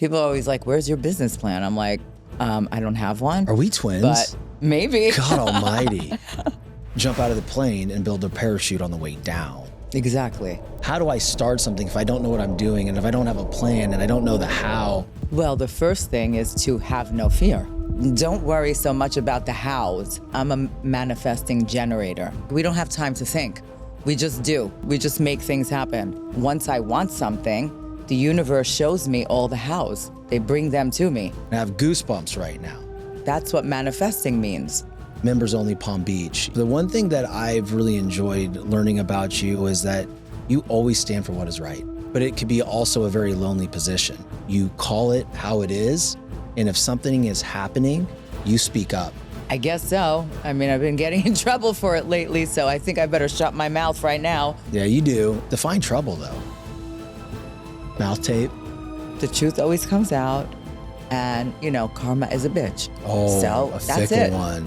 People are always like, where's your business plan? I'm like, I don't have one. Are we twins? But maybe. God almighty. Jump out of the plane and build a parachute on the way down. Exactly. How do I start something if I don't know what I'm doing and if I don't have a plan and I don't know the how? Well, the first thing is to have no fear. Don't worry so much about the hows. I'm a manifesting generator. We don't have time to think. We just do. We just make things happen. Once I want something, the universe shows me all the hows. They bring them to me. I have goosebumps right now. That's what manifesting means. Members only Palm Beach. The one thing that I've really enjoyed learning about you is that you always stand for what is right, but it could be also a very lonely position. You call it how it is, and if something is happening, you speak up. I guess so. I mean, I've been getting in trouble for it lately, so I think I better shut my mouth right now. Yeah, you do. Define trouble, though. Mouth tape. The truth always comes out, and, karma is a bitch. Oh, so a that's fickle it. one.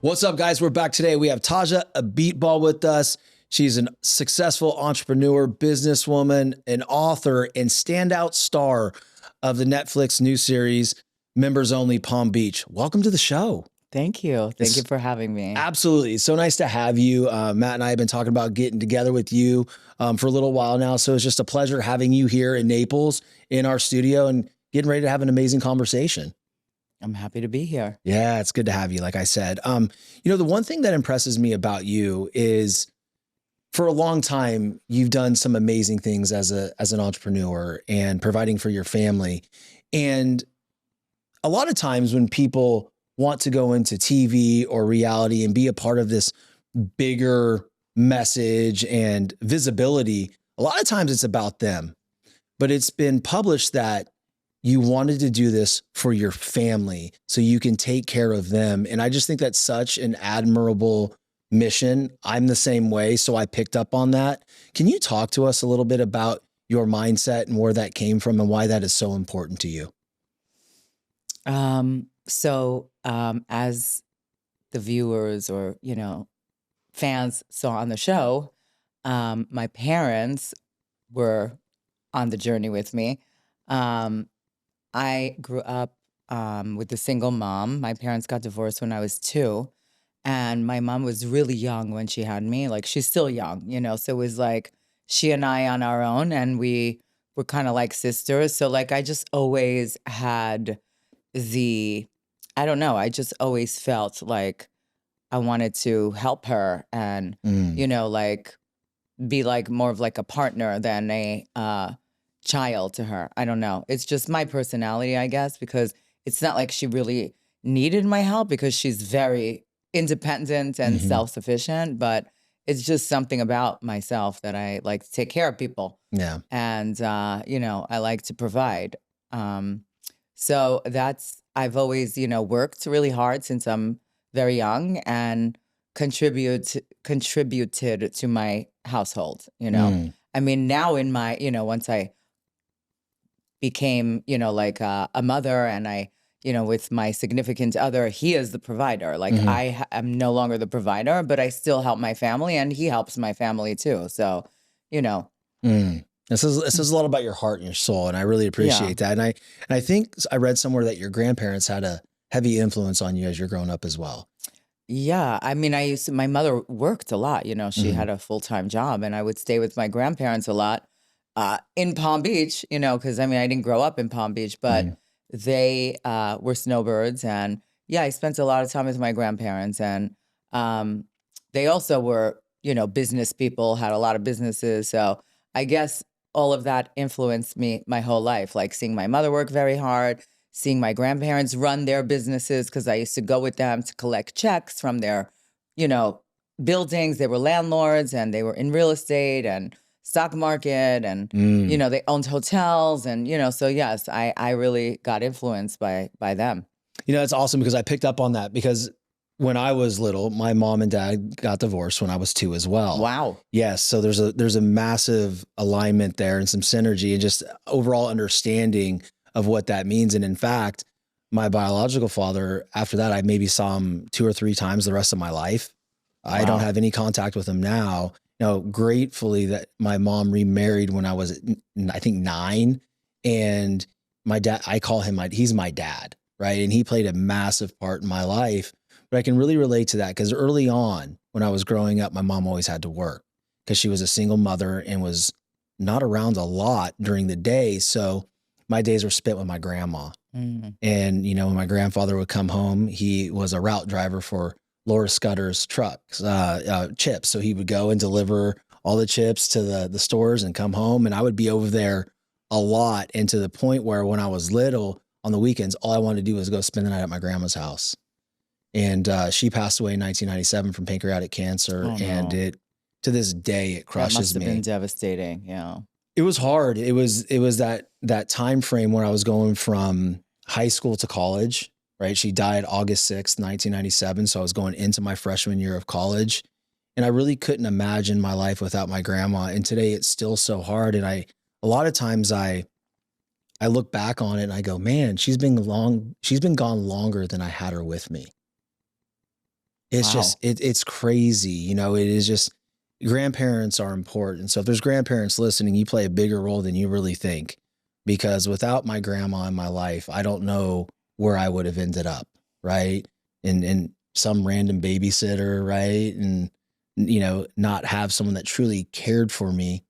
What's up, guys? We're back today. We have Taja Abitbol with us. She's a successful entrepreneur, businesswoman, an author, and standout star of the Netflix new series, Members Only Palm Beach. Welcome to the show. Thank you. Thank you for having me. Absolutely. It's so nice to have you. Matt and I have been talking about getting together with you for a little while now. So it's just a pleasure having you here in Naples in our studio and getting ready to have an amazing conversation. I'm happy to be here. Yeah, it's good to have you, like I said. The one thing that impresses me about you is for a long time, you've done some amazing things as an entrepreneur and providing for your family. And a lot of times when people want to go into TV or reality and be a part of this bigger message and visibility, a lot of times it's about them. But it's been published that you wanted to do this for your family so you can take care of them. And I just think that's such an admirable mission. I'm the same way, so I picked up on that. Can you talk to us a little bit about your mindset and where that came from and why that is so important to you? As the viewers or, fans saw on the show, my parents were on the journey with me. I grew up with a single mom. My parents got divorced when I was 2. And my mom was really young when she had me. Like, she's still young, So it was like she and I on our own, and we were kind of like sisters. So, like, I just always had I just always felt like I wanted to help her and, be like more of like a partner than a child to her. I don't know. It's just my personality, I guess, because it's not like she really needed my help because she's very independent and self-sufficient, but it's just something about myself that I like to take care of people. Yeah. And, I like to provide. So I've always, worked really hard since I'm very young and contributed to my household, I mean, now in my, once I became, like a mother and I, with my significant other, he is the provider. Like I am no longer the provider, but I still help my family and he helps my family too. So, This is a lot about your heart and your soul, and I really appreciate that. And I think I read somewhere that your grandparents had a heavy influence on you as you're growing up as well. Yeah. I mean, my mother worked a lot, she had a full-time job, and I would stay with my grandparents a lot in Palm Beach, because I didn't grow up in Palm Beach, but they were snowbirds. And yeah, I spent a lot of time with my grandparents, and they also were, business people, had a lot of businesses. So I guess all of that influenced me my whole life, like seeing my mother work very hard, seeing my grandparents run their businesses, because I used to go with them to collect checks from their, buildings. They were landlords and they were in real estate and stock market and, they owned hotels. And, so yes, I really got influenced by them. It's awesome because I picked up on that because when I was little, my mom and dad got divorced when I was 2 as well. Wow. Yes. So there's a massive alignment there and some synergy and just overall understanding of what that means. And in fact, my biological father, after that, I maybe saw him 2 or 3 times the rest of my life. Wow. I don't have any contact with him now. gratefully that my mom remarried when I was, I think 9, and my dad, I call him he's my dad, right? And he played a massive part in my life. But I can really relate to that because early on when I was growing up, my mom always had to work because she was a single mother and was not around a lot during the day. So my days were spent with my grandma. And, when my grandfather would come home, he was a route driver for Laura Scudder's trucks, chips. So he would go and deliver all the chips to the stores and come home. And I would be over there a lot. And to the point where when I was little on the weekends, all I wanted to do was go spend the night at my grandma's house. And she passed away in 1997 from pancreatic cancer. Oh, no. And to this day, it crushes me. That must have been devastating. Yeah. It was hard. It was that time frame where I was going from high school to college, right? She died August 6th, 1997. So I was going into my freshman year of college, and I really couldn't imagine my life without my grandma. And today it's still so hard. And a lot of times I look back on it and I go, man, she's been gone longer than I had her with me. It's just, it's crazy. It is just, grandparents are important. So if there's grandparents listening, you play a bigger role than you really think, because without my grandma in my life, I don't know where I would have ended up. Right. And some random babysitter. Right. And, not have someone that truly care for me.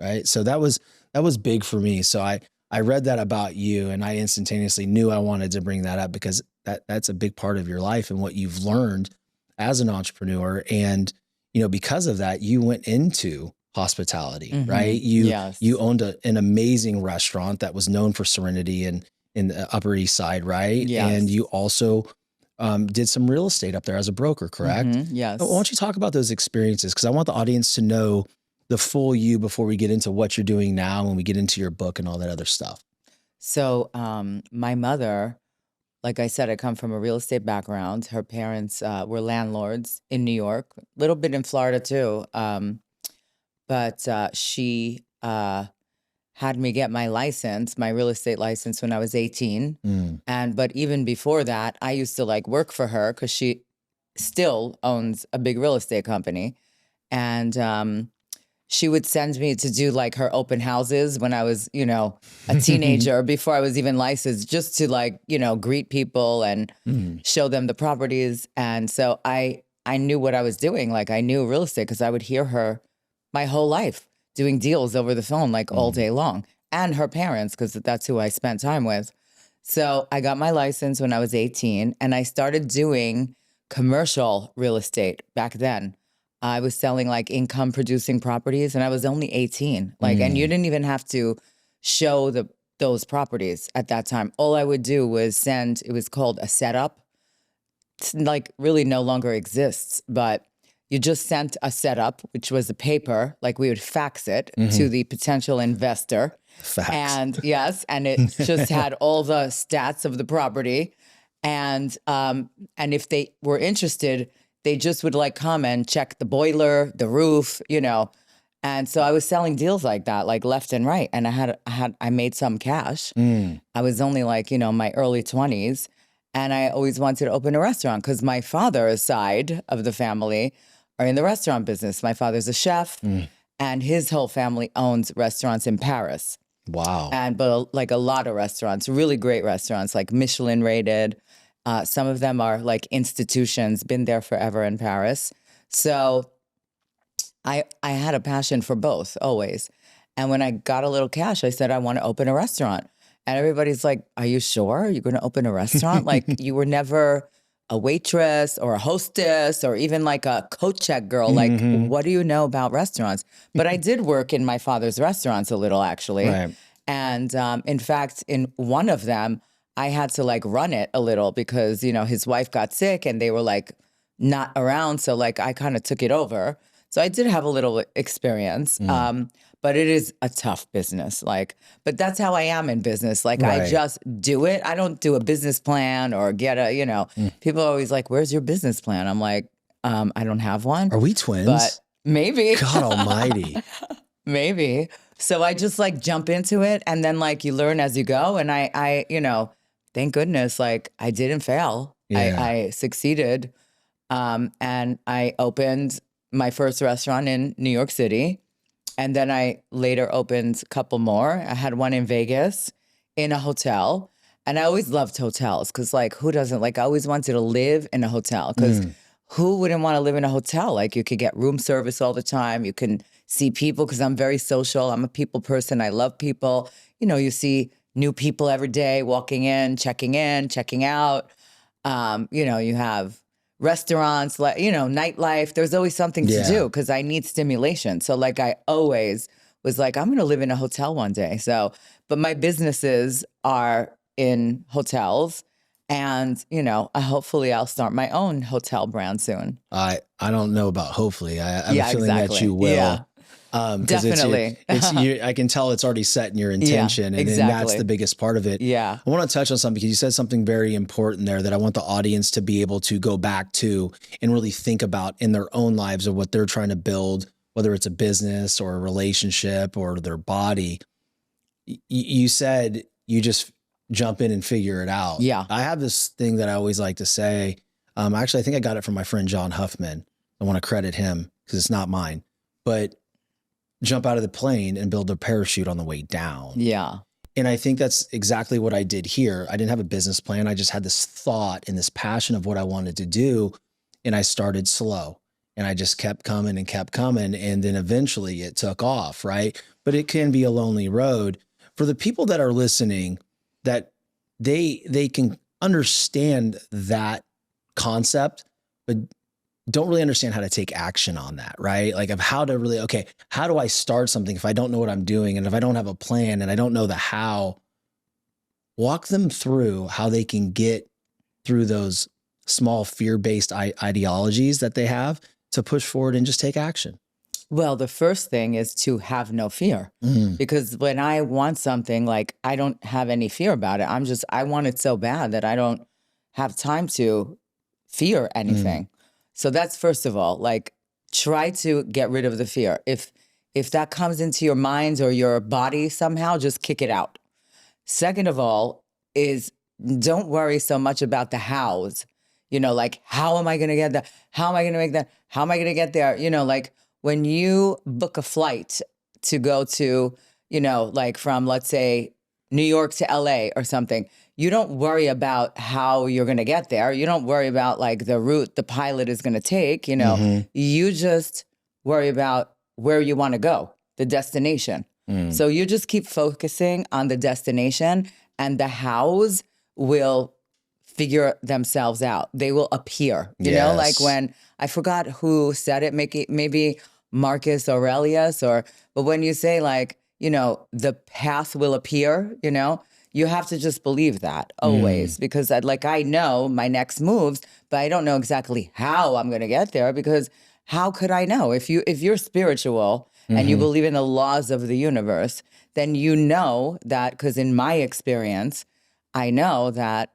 Right. So that was big for me. So I read that about you, and I instantaneously knew I wanted to bring that up because that's a big part of your life and what you've learned as an entrepreneur. And, because of that, you went into hospitality, right? You owned an amazing restaurant that was known for serenity in the Upper East Side, right? Yes. And you also did some real estate up there as a broker, correct? Yes. Why don't you talk about those experiences? Because I want the audience to know the full you before we get into what you're doing now and we get into your book and all that other stuff. So my mother, like I said, I come from a real estate background. Her parents were landlords in New York, a little bit in Florida too. But she had me get my license, my real estate license, when I was 18. But even before that, I used to work for her because she still owns a big real estate company. And she would send me to do her open houses when I was, a teenager before I was even licensed, just to greet people and show them the properties. And so I knew what I was doing. I knew real estate because I would hear her my whole life doing deals over the phone, all day long, and her parents, because that's who I spent time with. So I got my license when I was 18, and I started doing commercial real estate back then. I was selling income producing properties, and I was only 18. And you didn't even have to show those properties at that time. All I would do was send, it was called a setup. It's really no longer exists, but you just sent a setup, which was a paper, we would fax it to the potential investor. Fax. And yes, and it just had all the stats of the property. And if they were interested, they just would come and check the boiler, the roof, And so I was selling deals like that, left and right. And I made some cash. I was only my early 20s. And I always wanted to open a restaurant because my father's side of the family are in the restaurant business. My father's a chef, and his whole family owns restaurants in Paris. Wow. But a lot of restaurants, really great restaurants, Michelin rated. Some of them are institutions, been there forever in Paris. So I had a passion for both, always. And when I got a little cash, I said, I want to open a restaurant. And everybody's like, are you sure you're going to open a restaurant? You were never a waitress or a hostess or even a coat check girl. What do you know about restaurants? But I did work in my father's restaurants a little, actually. Right. And in fact, in one of them, I had to run it a little because, his wife got sick and they were not around. So I kind of took it over. So I did have a little experience. But it is a tough business. But that's how I am in business. Right. I just do it. I don't do a business plan or get people are always where's your business plan? I'm I don't have one. Are we twins? But maybe. God almighty. Maybe. So I just jump into it, and then you learn as you go. And I thank goodness, I didn't fail. Yeah. I succeeded. And I opened my first restaurant in New York City. And then I later opened a couple more. I had one in Vegas in a hotel. And I always loved hotels because, like, who doesn't? Like, I always wanted to live in a hotel because who wouldn't want to live in a hotel? Like, you could get room service all the time. You can see people because I'm very social. I'm a people person. I love people. You know, you see new people every day walking in, checking out. You know, you have restaurants, like, you know, nightlife. There's always something to do because I need stimulation. So, like, I always was like, I'm going to live in a hotel one day. So, but my businesses are in hotels, and, you know, hopefully I'll start my own hotel brand soon. I don't know about hopefully. I have a feeling that you will. Yeah. Definitely. I can tell it's already set in your intention, and that's the biggest part of it. Yeah. I want to touch on something because you said something very important there that I want the audience to be able to go back to and really think about in their own lives of what they're trying to build, whether it's a business or a relationship or their body. You said you just jump in and figure it out. Yeah. I have this thing that I always like to say. Actually, I think I got it from my friend John Huffman. I want to credit him because it's not mine, but jump out of the plane and build a parachute on the way down. Yeah. And I think that's exactly what I did here. I didn't have a business plan. I just had this thought and this passion of what I wanted to do. And I started slow and I just kept coming. And then eventually it took off, right? But it can be a lonely road. For the people that are listening, that they can understand that concept, but don't really understand how to take action on that, right? Like of how to really, okay, how do I start something if I don't know what I'm doing and if I don't have a plan and I don't know the how? Walk them through how they can get through those small fear-based ideologies that they have to push forward and just take action. Well, the first thing is to have no fear, because when I want something, like, I don't have any fear about it. I want it so bad that I don't have time to fear anything. So that's first of all, like, try to get rid of the fear. If that comes into your mind or your body somehow, just kick it out. Second of all is don't worry so much about the hows. You know, like, how am I going to get that? How am I going to make that? How am I going to get there? You know, like, when you book a flight to go to, you know, like from, let's say, New York to LA or something, you don't worry about how you're going to get there. You don't worry about, like, the route the pilot is going to take, you know. You just worry about where you want to go, the destination. So you just keep focusing on the destination, and the hows will figure themselves out. They will appear, you know, like when, I forgot who said it, maybe Marcus Aurelius, but when you say, like, you know, the path will appear, you know, you have to just believe that always, because I know my next moves, but I don't know exactly how I'm going to get there, because how could I know? If you're spiritual and you believe in the laws of the universe, then you know that, because in my experience, I know that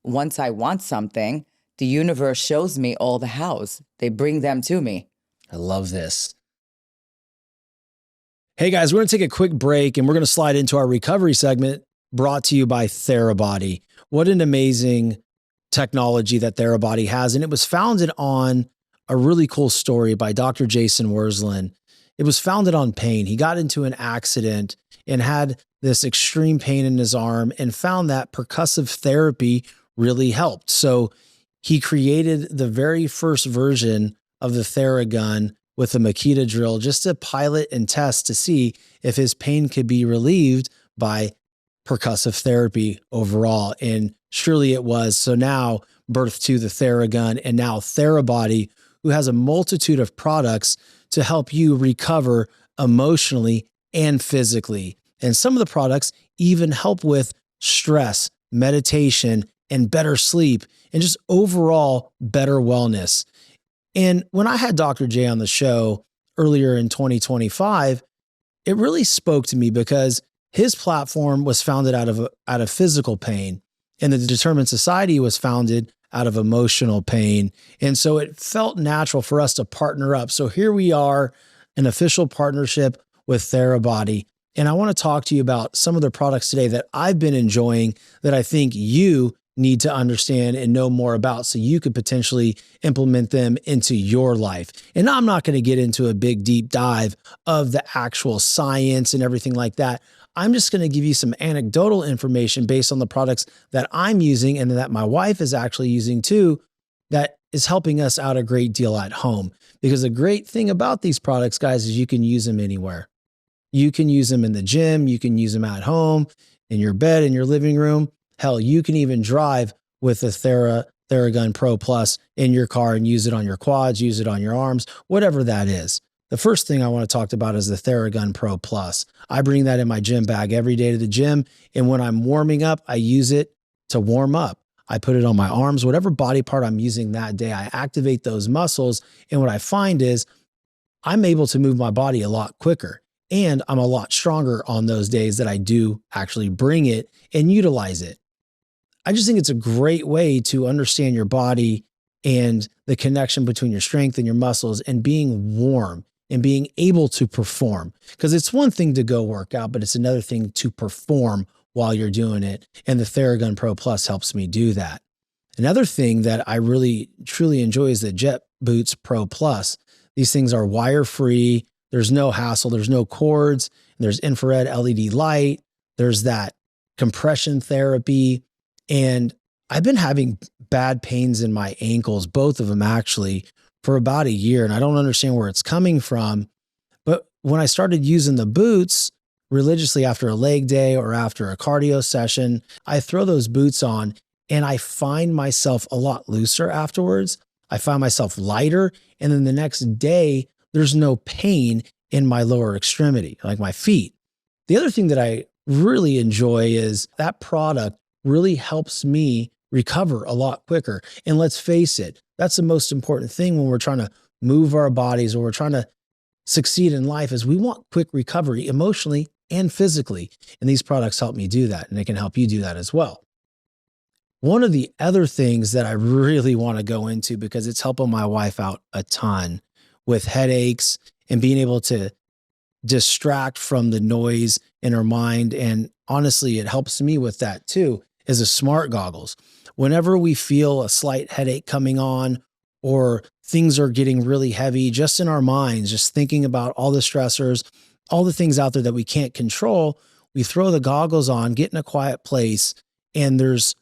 once I want something, the universe shows me all the hows. They bring them to me. I love this. Hey guys, we're going to take a quick break and we're going to slide into our recovery segment brought to you by Therabody. What an amazing technology that Therabody has. And it was founded on a really cool story by Dr. Jason Wersland. It was founded on pain. He got into an accident and had this extreme pain in his arm and found that percussive therapy really helped. So he created the very first version of the Theragun with a Makita drill just to pilot and test to see if his pain could be relieved by percussive therapy overall. And surely it was. So now birth to the Theragun and now Therabody, who has a multitude of products to help you recover emotionally and physically. And some of the products even help with stress, meditation, and better sleep, and just overall better wellness. And when I had Dr. J on the show earlier in 2025, it really spoke to me because his platform was founded out of physical pain, and the Determined Society was founded out of emotional pain. And so it felt natural for us to partner up. So here we are, an official partnership with Therabody. And I want to talk to you about some of the products today that I've been enjoying that I think you need to understand and know more about so you could potentially implement them into your life. And I'm not going to get into a big deep dive of the actual science and everything like that. I'm just going to give you some anecdotal information based on the products that I'm using and that my wife is actually using too, that is helping us out a great deal at home. Because the great thing about these products, guys, is you can use them anywhere. You can use them in the gym. You can use them at home, in your bed, in your living room. Hell, you can even drive with the Theragun Pro Plus in your car and use it on your quads, use it on your arms, whatever that is. The first thing I want to talk about is the Theragun Pro Plus. I bring that in my gym bag every day to the gym. And when I'm warming up, I use it to warm up. I put it on my arms, whatever body part I'm using that day, I activate those muscles. And what I find is I'm able to move my body a lot quicker. And I'm a lot stronger on those days that I do actually bring it and utilize it. I just think it's a great way to understand your body and the connection between your strength and your muscles and being warm and being able to perform. Because it's one thing to go work out, but it's another thing to perform while you're doing it. And the Theragun Pro Plus helps me do that. Another thing that I really, truly enjoy is the Jet Boots Pro Plus. These things are wire-free. There's no hassle. There's no cords. There's infrared LED light. There's that compression therapy. And I've been having bad pains in my ankles, both of them actually, for about a year. And I don't understand where it's coming from. But when I started using the boots religiously after a leg day or after a cardio session, I throw those boots on and I find myself a lot looser afterwards. I find myself lighter. And then the next day, there's no pain in my lower extremity, like my feet. The other thing that I really enjoy is that product really helps me recover a lot quicker. And let's face it, that's the most important thing when we're trying to move our bodies or we're trying to succeed in life is we want quick recovery emotionally and physically. And these products help me do that. And they can help you do that as well. One of the other things that I really want to go into because it's helping my wife out a ton with headaches and being able to distract from the noise in her mind. And honestly, it helps me with that too, is the smart goggles. Whenever we feel a slight headache coming on or things are getting really heavy just in our minds, just thinking about all the stressors, all the things out there that we can't control, we throw the goggles on, get in a quiet place, and there's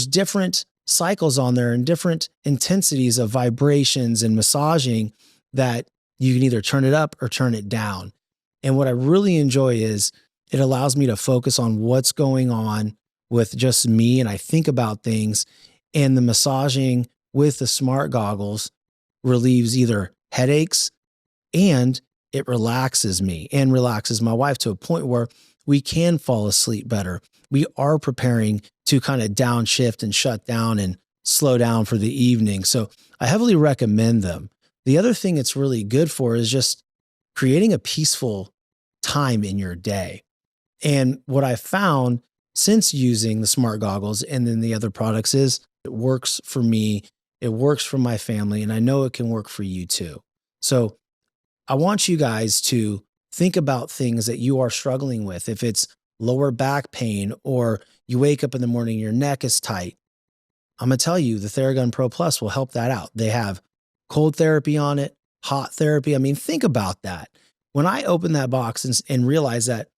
different cycles on there and different intensities of vibrations and massaging that you can either turn it up or turn it down. And what I really enjoy is it allows me to focus on what's going on with just me. And I think about things, and the massaging with the smart goggles relieves either headaches and it relaxes me and relaxes my wife to a point where we can fall asleep better. We are preparing to kind of downshift and shut down and slow down for the evening. So I heavily recommend them. The other thing it's really good for is just creating a peaceful time in your day. And what I found since using the smart goggles and then the other products is it works for me, it works for my family, and I know it can work for you too. So I want you guys to think about things that you are struggling with. If it's lower back pain or you wake up in the morning, your neck is tight, I'm going to tell you the Theragun Pro Plus will help that out. They have cold therapy on it, hot therapy. I mean, think about that. When I opened that box and realized that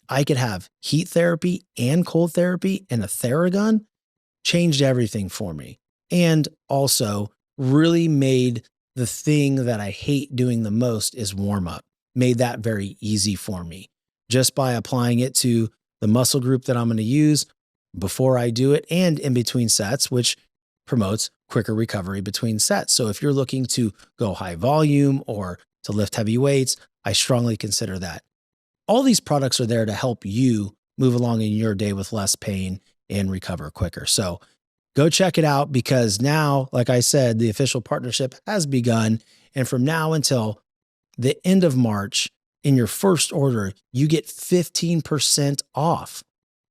I could have heat therapy and cold therapy and a Theragun, changed everything for me. And also really made the thing that I hate doing the most is warm up. Made that very easy for me just by applying it to the muscle group that I'm going to use before I do it and in between sets, which promotes quicker recovery between sets. So if you're looking to go high volume or to lift heavy weights, I strongly consider that. All these products are there to help you move along in your day with less pain and recover quicker. So go check it out because now, like I said, the official partnership has begun. And from now until the end of March, in your first order, you get 15% off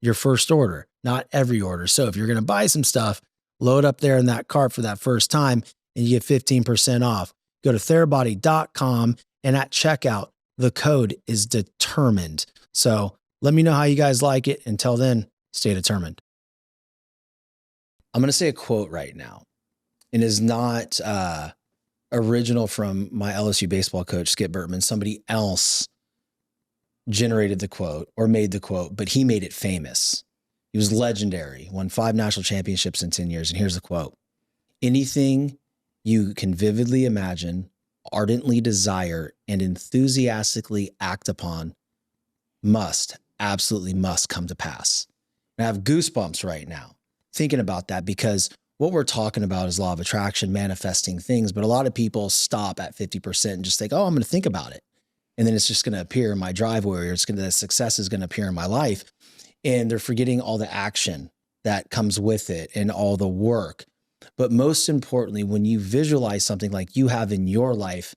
your first order, not every order. So if you're going to buy some stuff, load up there in that cart for that first time and you get 15% off. Go to therabody.com and at checkout, the code is determined. So let me know how you guys like it. Until then, stay determined. I'm going to say a quote right now, and is not original from my LSU baseball coach, Skip Bertman. Somebody else generated the quote or made the quote, but he made it famous. He was legendary, won 5 national championships in 10 years. And here's the quote: anything you can vividly imagine, ardently desire, and enthusiastically act upon absolutely must come to pass. And I have goosebumps right now thinking about that, because what we're talking about is law of attraction, manifesting things. But a lot of people stop at 50% and just think, oh, I'm going to think about it, and then it's just going to appear in my driveway, or the success is going to appear in my life. And they're forgetting all the action that comes with it and all the work. But most importantly, when you visualize something like you have in your life,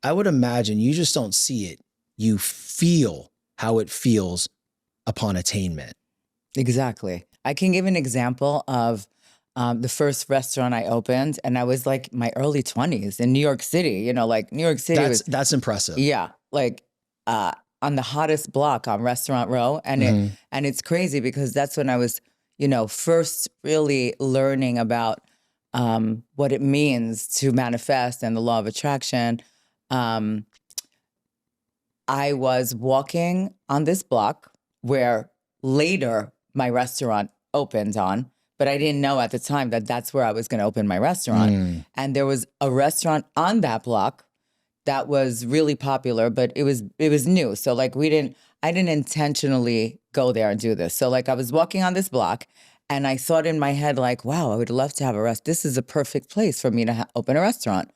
I would imagine you just don't see it. You feel how it feels upon attainment. Exactly. I can give an example of the first restaurant I opened, and I was like my early 20s in New York City. You know, like New York City that's impressive. Yeah, like on the hottest block on Restaurant Row, and it's crazy because that's when I was, first really learning about what it means to manifest and the law of attraction. I was walking on this block where later my restaurant opened on, but I didn't know at the time that that's where I was going to open my restaurant. And there was a restaurant on that block that was really popular, but it was new. So like I didn't intentionally go there and do this. So like I was walking on this block, and I thought in my head like, wow, I would love to have a restaurant. This is a perfect place for me to open a restaurant.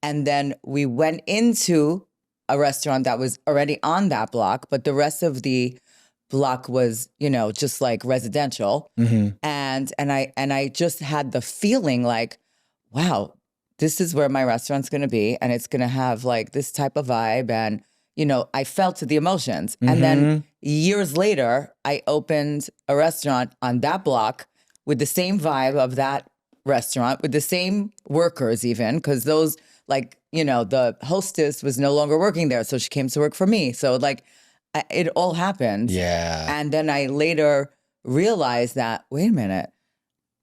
And then we went into a restaurant that was already on that block, but the rest of the block was, just like residential. And I just had the feeling like, wow, this is where my restaurant's going to be, and it's going to have like this type of vibe. And, I felt the emotions. And then years later, I opened a restaurant on that block with the same vibe of that restaurant, with the same workers even, because those the hostess was no longer working there. So she came to work for me. So like it all happened. Yeah. And then I later realized that, wait a minute,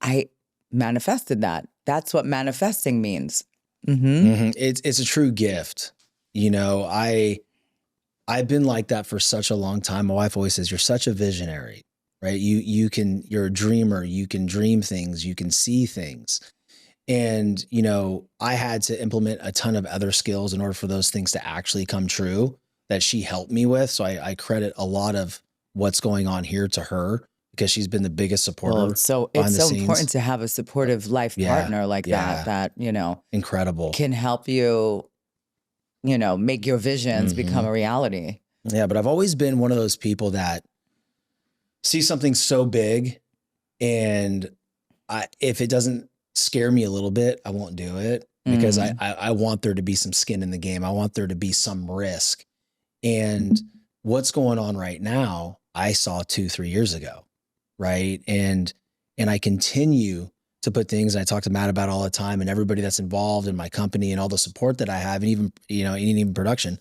I manifested that. That's what manifesting means. It's a true gift. I've been like that for such a long time. My wife always says, you're such a visionary, right? You're a dreamer. You can dream things. You can see things. And, I had to implement a ton of other skills in order for those things to actually come true that she helped me with. So I credit a lot of what's going on here to her, because she's been the biggest supporter. Well, it's so important to have a supportive life partner like that, incredible, can help you, make your visions become a reality. Yeah. But I've always been one of those people that see something so big, and if it doesn't scare me a little bit, I won't do it, because I want there to be some skin in the game. I want there to be some risk. And what's going on right now, I saw 2-3 years ago. Right. And I continue to put things, and I talk to Matt about all the time, and everybody that's involved in my company and all the support that I have, and even, even production,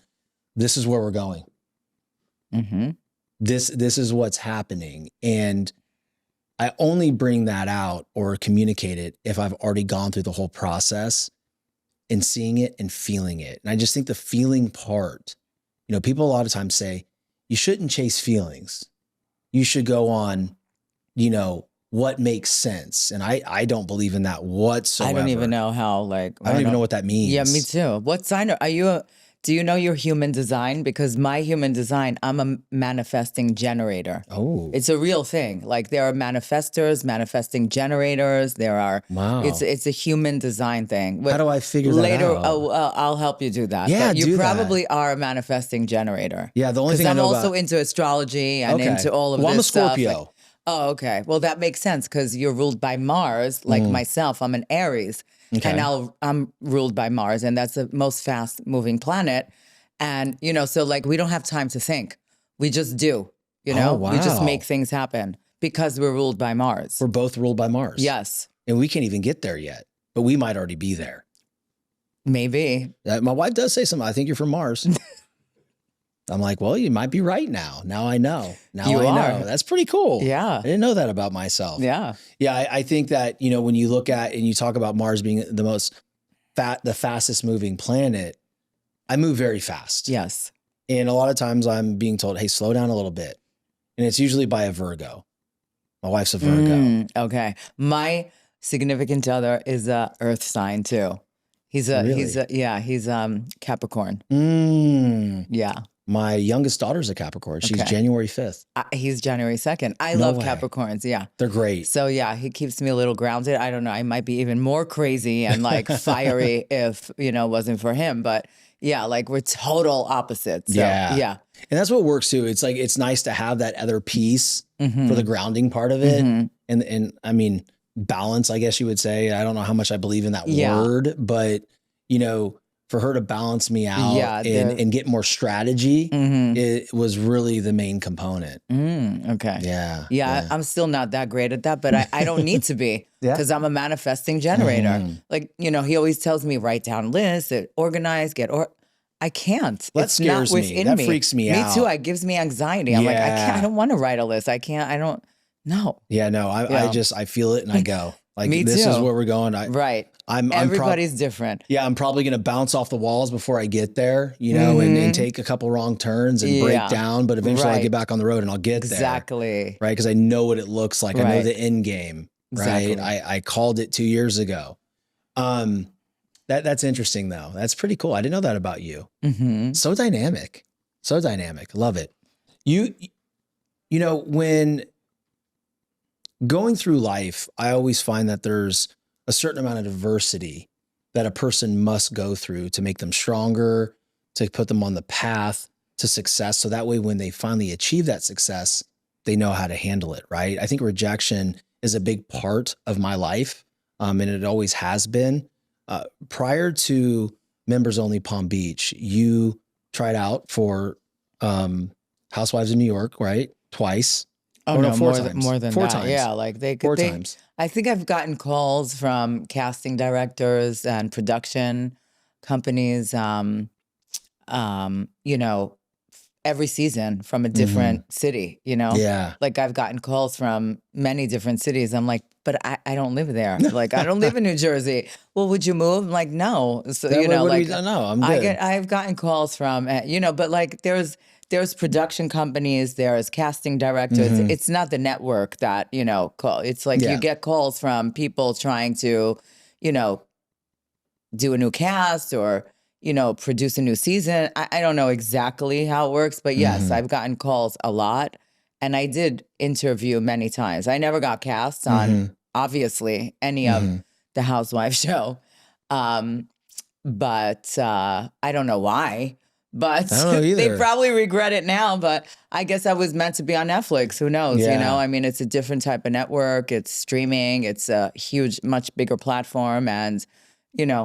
this is where we're going. This is what's happening. And I only bring that out or communicate it if I've already gone through the whole process and seeing it and feeling it. And I just think the feeling part, people a lot of times say you shouldn't chase feelings. You should go on, what makes sense. And I don't believe in that whatsoever. I don't even know how, I don't even know what that means. Yeah, me too. What sign are you? Do you know your human design? Because my human design, I'm a manifesting generator. Oh. It's a real thing. Like there are manifestors, manifesting generators. There are, wow. It's a human design thing. How do I figure that out? I'll help you do that. Yeah, but you probably are a manifesting generator. Yeah, the only thing I know I'm also into astrology and into all of this stuff. I'm a Scorpio. Oh, okay. Well, that makes sense because you're ruled by Mars, like myself. I'm an Aries. Okay. And I'm ruled by Mars, and that's the most fast-moving planet. And, so like we don't have time to think. We just do, Oh, wow. We just make things happen because we're ruled by Mars. We're both ruled by Mars. Yes. And we can't even get there yet, but we might already be there. Maybe. My wife does say something. I think you're from Mars. I'm like, well, you might be right now. Now I know. Now You I are. know. That's pretty cool. Yeah. I didn't know that about myself. Yeah. Yeah. I think that, when you look at and you talk about Mars being the fastest moving planet, I move very fast. Yes. And a lot of times I'm being told, hey, slow down a little bit. And it's usually by a Virgo. My wife's a Virgo. Okay. My significant other is a Earth sign too. He's Capricorn. Yeah. My youngest daughter's a Capricorn. She's Okay. January 5th. He's January 2nd. I No love way. Capricorns. Yeah. They're great. So yeah, he keeps me a little grounded. I don't know. I might be even more crazy and like fiery if, it wasn't for him. But yeah, like we're total opposites. So, yeah. And that's what works too. It's like, it's nice to have that other piece for the grounding part of it. And I mean, balance, I guess you would say. I don't know how much I believe in that word, but for her to balance me out and get more strategy, it was really the main component. Okay. Yeah. I'm still not that great at that, but I don't need to be because I'm a manifesting generator. Like, he always tells me, write down lists, organize, I can't. That it's scares not me. within That me. freaks me out. Me too. It gives me anxiety. I'm like, I can't, I don't want to write a list. I don't. No. Yeah, no, I feel it and I go. Like, Me this too. is where we're going. Right. Everybody's different. Yeah, I'm probably going to bounce off the walls before I get there, and take a couple wrong turns and break down. But eventually I'll get back on the road and I'll get there. Exactly. Right. Because I know what it looks like. I know the end game. Right. Exactly. I called it 2 years ago. That's interesting though. That's pretty cool. I didn't know that about you. So dynamic. Love it. When going through life, I always find that there's a certain amount of adversity that a person must go through to make them stronger, to put them on the path to success. So that way, when they finally achieve that success, they know how to handle it, right? I think rejection is a big part of my life, and it always has been. Prior to Members Only Palm Beach, you tried out for Housewives of New York, right? Twice. Oh, no, more than four that. times. Yeah, like four times. I think I've gotten calls from casting directors and production companies, every season from a different city, Yeah. Like I've gotten calls from many different cities. I'm like, but I don't live there. Like, I don't live in New Jersey. Well, would you move? I'm like, no. So, No, I'm good. I've gotten calls from, but like there's production companies, there's casting directors. It's not the network that, call. It's like you get calls from people trying to, do a new cast or, produce a new season. I don't know exactly how it works, but yes, I've gotten calls a lot. And I did interview many times. I never got cast on, obviously, any of the Housewives show. But I don't know why. But I don't know either. They probably regret it now. But I guess I was meant to be on Netflix. Who knows? Yeah. I mean, it's a different type of network. It's streaming. It's a huge, much bigger platform. And,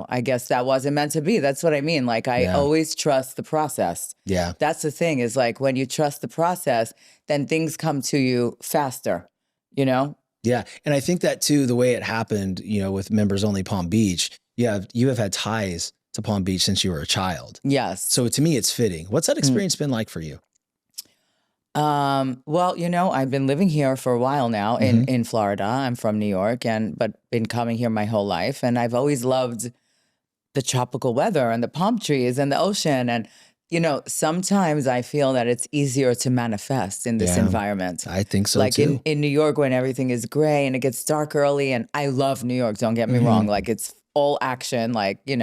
I guess that wasn't meant to be. That's what I mean. Like, I always trust the process. Yeah. That's the thing is like when you trust the process, then things come to you faster, Yeah. And I think that too, the way it happened, with Members Only Palm Beach, you have had ties to Palm Beach since you were a child. Yes. So to me, it's fitting. What's that experience been like for you? Well, I've been living here for a while now in Florida. I'm from New York but been coming here my whole life. And I've always loved the tropical weather and the palm trees and the ocean. And, sometimes I feel that it's easier to manifest in this environment. I think so like too. in New York when everything is gray and it gets dark early. And I love New York. Don't get me wrong. Like it's all action. Like, you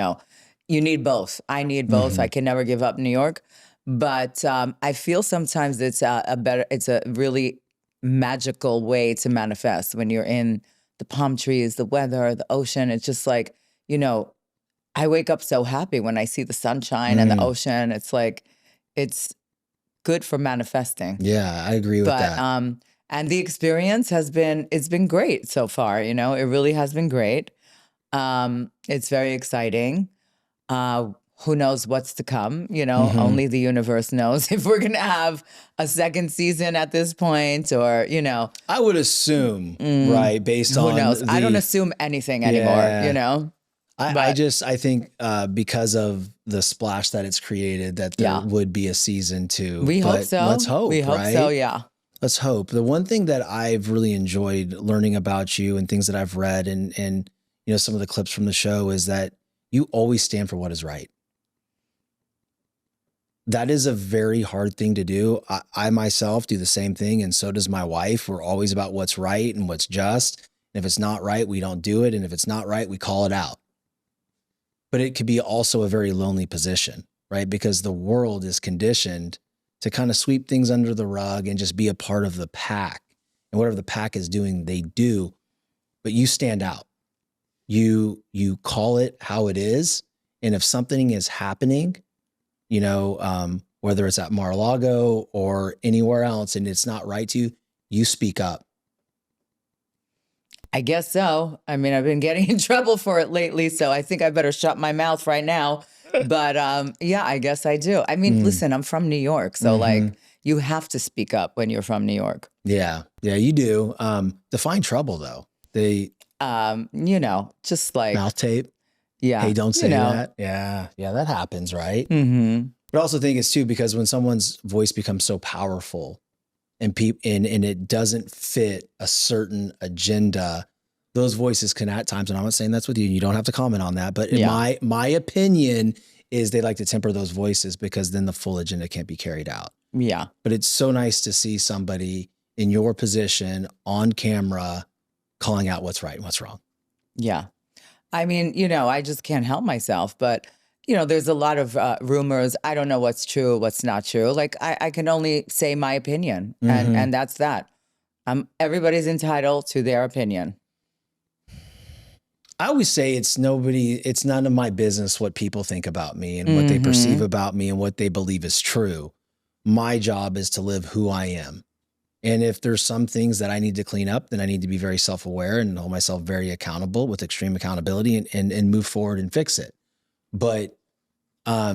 need both. I need both. I can never give up New York. But I feel sometimes it's a really magical way to manifest when you're in the palm trees, the weather, the ocean. It's just like, I wake up so happy when I see the sunshine and the ocean. It's like, it's good for manifesting. Yeah, I agree with that. And the experience it's been great so far. It really has been great. It's very exciting. Who knows what's to come? Only the universe knows if we're going to have a second season at this point or, I would assume, right, based on who knows? I don't assume anything anymore, I think because of the splash that it's created, that there would be a season 2. We hope so. Let's hope. We hope so. Yeah. Let's hope. The one thing that I've really enjoyed learning about you and things that I've read and some of the clips from the show is that you always stand for what is right. That is a very hard thing to do. I myself do the same thing, and so does my wife. We're always about what's right and what's just. And if it's not right, we don't do it. And if it's not right, we call it out. But it could be also a very lonely position, right? Because the world is conditioned to kind of sweep things under the rug and just be a part of the pack. And whatever the pack is doing, they do. But you stand out. You call it how it is. And if something is happening, whether it's at Mar-a-Lago or anywhere else and it's not right to you, you speak up. I guess so. I mean, I've been getting in trouble for it lately, so I think I better shut my mouth right now. But yeah, I guess I do. I mean, listen, I'm from New York, so like you have to speak up when you're from New York. Yeah, you do. Define trouble though. They, just like mouth tape. Yeah. Hey, don't say that. Yeah, that happens, right? Mm-hmm. But I also think it's too because when someone's voice becomes so powerful and it doesn't fit a certain agenda, those voices can at times, and I'm not saying that's with you, and you don't have to comment on that, but in my opinion is they like to temper those voices because then the full agenda can't be carried out. Yeah. But it's so nice to see somebody in your position on camera calling out what's right and what's wrong. Yeah. I mean, I just can't help myself, but there's a lot of rumors. I don't know what's true, what's not true. Like I can only say my opinion, and that's that. Everybody's entitled to their opinion. I always say it's none of my business what people think about me and what they perceive about me and what they believe is true. My job is to live who I am. And if there's some things that I need to clean up, then I need to be very self-aware and hold myself very accountable with extreme accountability and move forward and fix it. But, to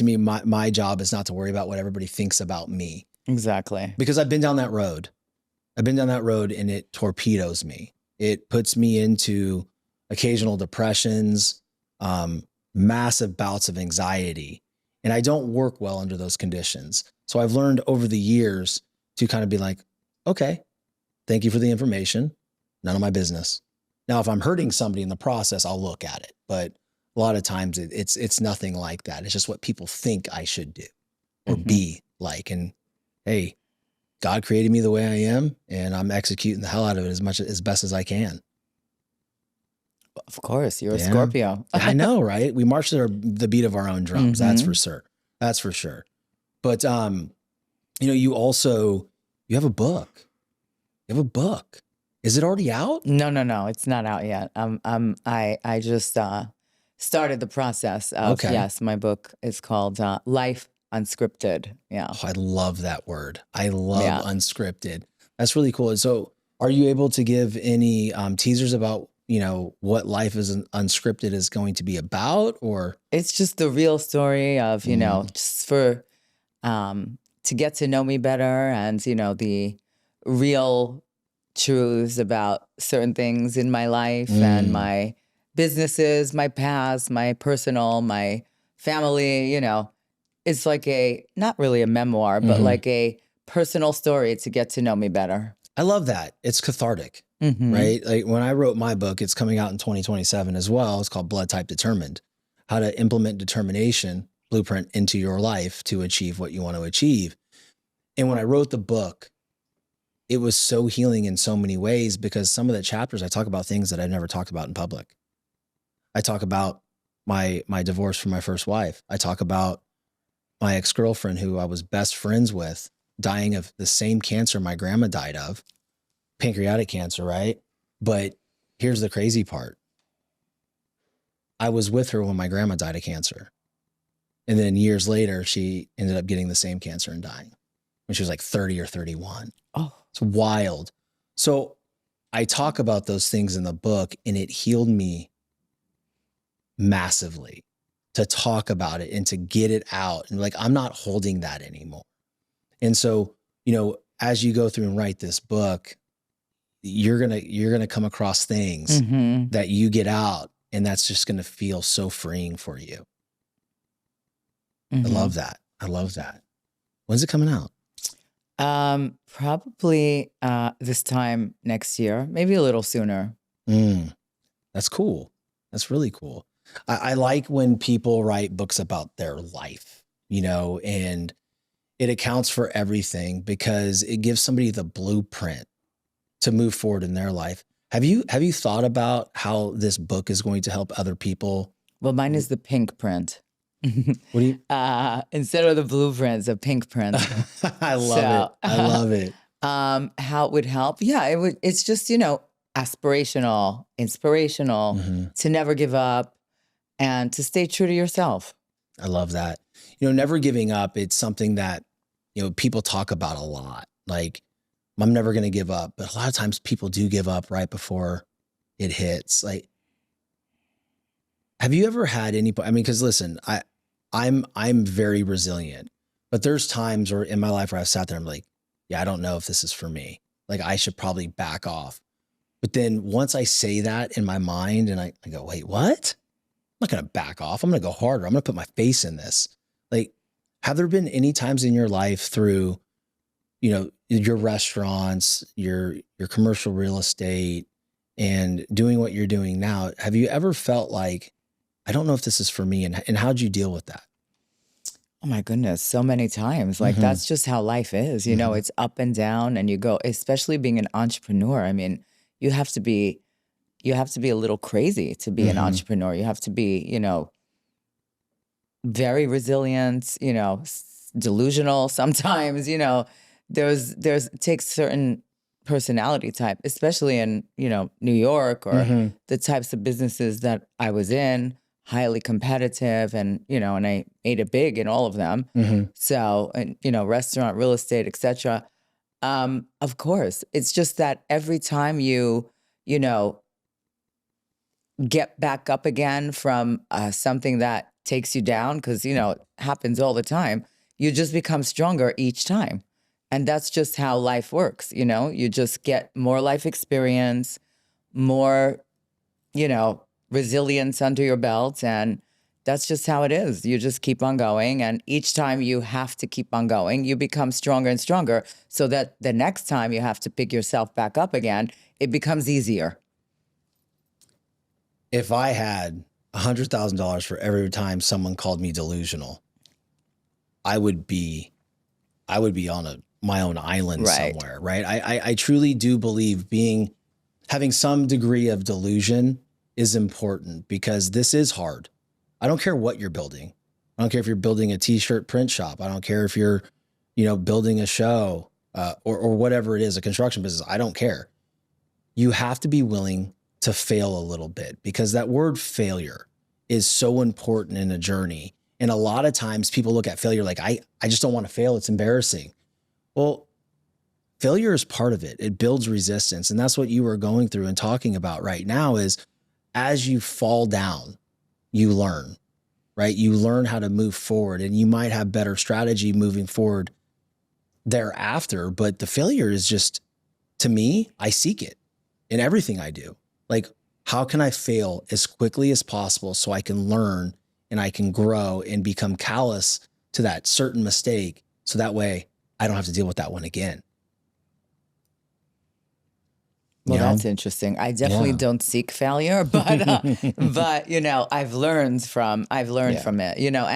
me, my job is not to worry about what everybody thinks about me. Exactly. Because I've been down that road. And it torpedoes me. It puts me into occasional depressions, massive bouts of anxiety. And I don't work well under those conditions. So I've learned over the years to kind of be like, okay, thank you for the information. None of my business. Now, if I'm hurting somebody in the process, I'll look at it. But a lot of times it's nothing like that. It's just what people think I should do or be like. And hey, God created me the way I am, and I'm executing the hell out of it as best as I can. Of course, you're a Scorpio. I know, right? We march to the beat of our own drums. That's for sure. That's for sure. But you have a book. You have a book. Is it already out? No, it's not out yet. I just started the process of yes, my book is called Life Unscripted. Yeah. Oh, I love that word. I love unscripted. That's really cool. So are you able to give any teasers about, what Life is Unscripted is going to be about, or? It's just the real story of, just for, to get to know me better and, the real truths about certain things in my life and my businesses, my past, my personal, my family, It's like not really a memoir, but like a personal story to get to know me better. I love that. It's cathartic, right? Like when I wrote my book, it's coming out in 2027 as well. It's called Blood Type Determined: How to Implement Determination Blueprint into Your Life to Achieve What You Want to Achieve. And when I wrote the book, it was so healing in so many ways because some of the chapters I talk about things that I've never talked about in public. I talk about my divorce from my first wife. I talk about my ex-girlfriend who I was best friends with dying of the same cancer my grandma died of, pancreatic cancer, right? But here's the crazy part. I was with her when my grandma died of cancer. And then years later, she ended up getting the same cancer and dying when she was like 30 or 31. Oh, it's wild. So I talk about those things in the book, and it healed me massively to talk about it and to get it out. And like, I'm not holding that anymore. And so, as you go through and write this book, you're going to come across things that you get out And that's just going to feel so freeing for you. Mm-hmm. I love that. I love that. When's it coming out? Probably this time next year, maybe a little sooner. That's cool. That's really cool. I like when people write books about their life, you know, and it accounts for everything because it gives somebody the blueprint to move forward in their life. Have you thought about how this book is going to help other people? Well, mine is the pink print. What do you? Instead of the blueprints, a pink print. I love it. I love it. How it would help? Yeah, it would. It's just, you know, aspirational, inspirational, to never give up and to stay true to yourself. I love that. You know, never giving up. It's something that, you know, people talk about a lot. Like, I'm never going to give up. But a lot of times people do give up right before it hits. Like, have you ever had any, I mean, because listen, I'm very resilient, but there's times where in my life where I've sat there, I'm like, yeah, I don't know if this is for me. Like, I should probably back off. But then once I say that in my mind and I go, wait, what? I'm not going to back off. I'm going to go harder. I'm going to put my face in this. Like, have there been any times in your life through, you know, your restaurants, your commercial real estate and doing what you're doing now, have you ever felt like, I don't know if this is for me, and how'd you deal with that? Oh my goodness, so many times. Like, that's just how life is. You know, it's up and down and you go, especially being an entrepreneur. I mean, you have to be a little crazy to be an entrepreneur. You have to be, you know, very resilient, you know, delusional sometimes, you know. It takes certain personality type, especially in, you know, New York or the types of businesses that I was in, highly competitive, and, you know, and I made it big in all of them. So, and, you know, restaurant, real estate, etc. Of course, it's just that every time you know, get back up again from something that takes you down, because, you know, it happens all the time, you just become stronger each time. And that's just how life works. You know, you just get more life experience, more, you know, resilience under your belt. And that's just how it is. You just keep on going. And each time you have to keep on going, you become stronger and stronger, so that the next time you have to pick yourself back up again, it becomes easier. If I had $100,000 for every time someone called me delusional, I would be on my own island somewhere, right? I truly do believe having some degree of delusion is important, because this is hard. I don't care what you're building. I don't care if you're building a t-shirt print shop. I don't care if you're, you know, building a show or whatever it is, a construction business. I don't care. You have to be willing to fail a little bit, because that word failure is so important in a journey. And a lot of times people look at failure like, I just don't want to fail. It's embarrassing. Well, failure is part of it. It builds resistance. And that's what you are going through and talking about right now is, as you fall down, you learn, right? You learn how to move forward, and you might have better strategy moving forward thereafter. But the failure is just, to me, I seek it in everything I do. Like, how can I fail as quickly as possible so I can learn and I can grow and become callous to that certain mistake, so that way I don't have to deal with that one again. Well, that's interesting. I definitely don't seek failure, but you know, I've learned from it, you know,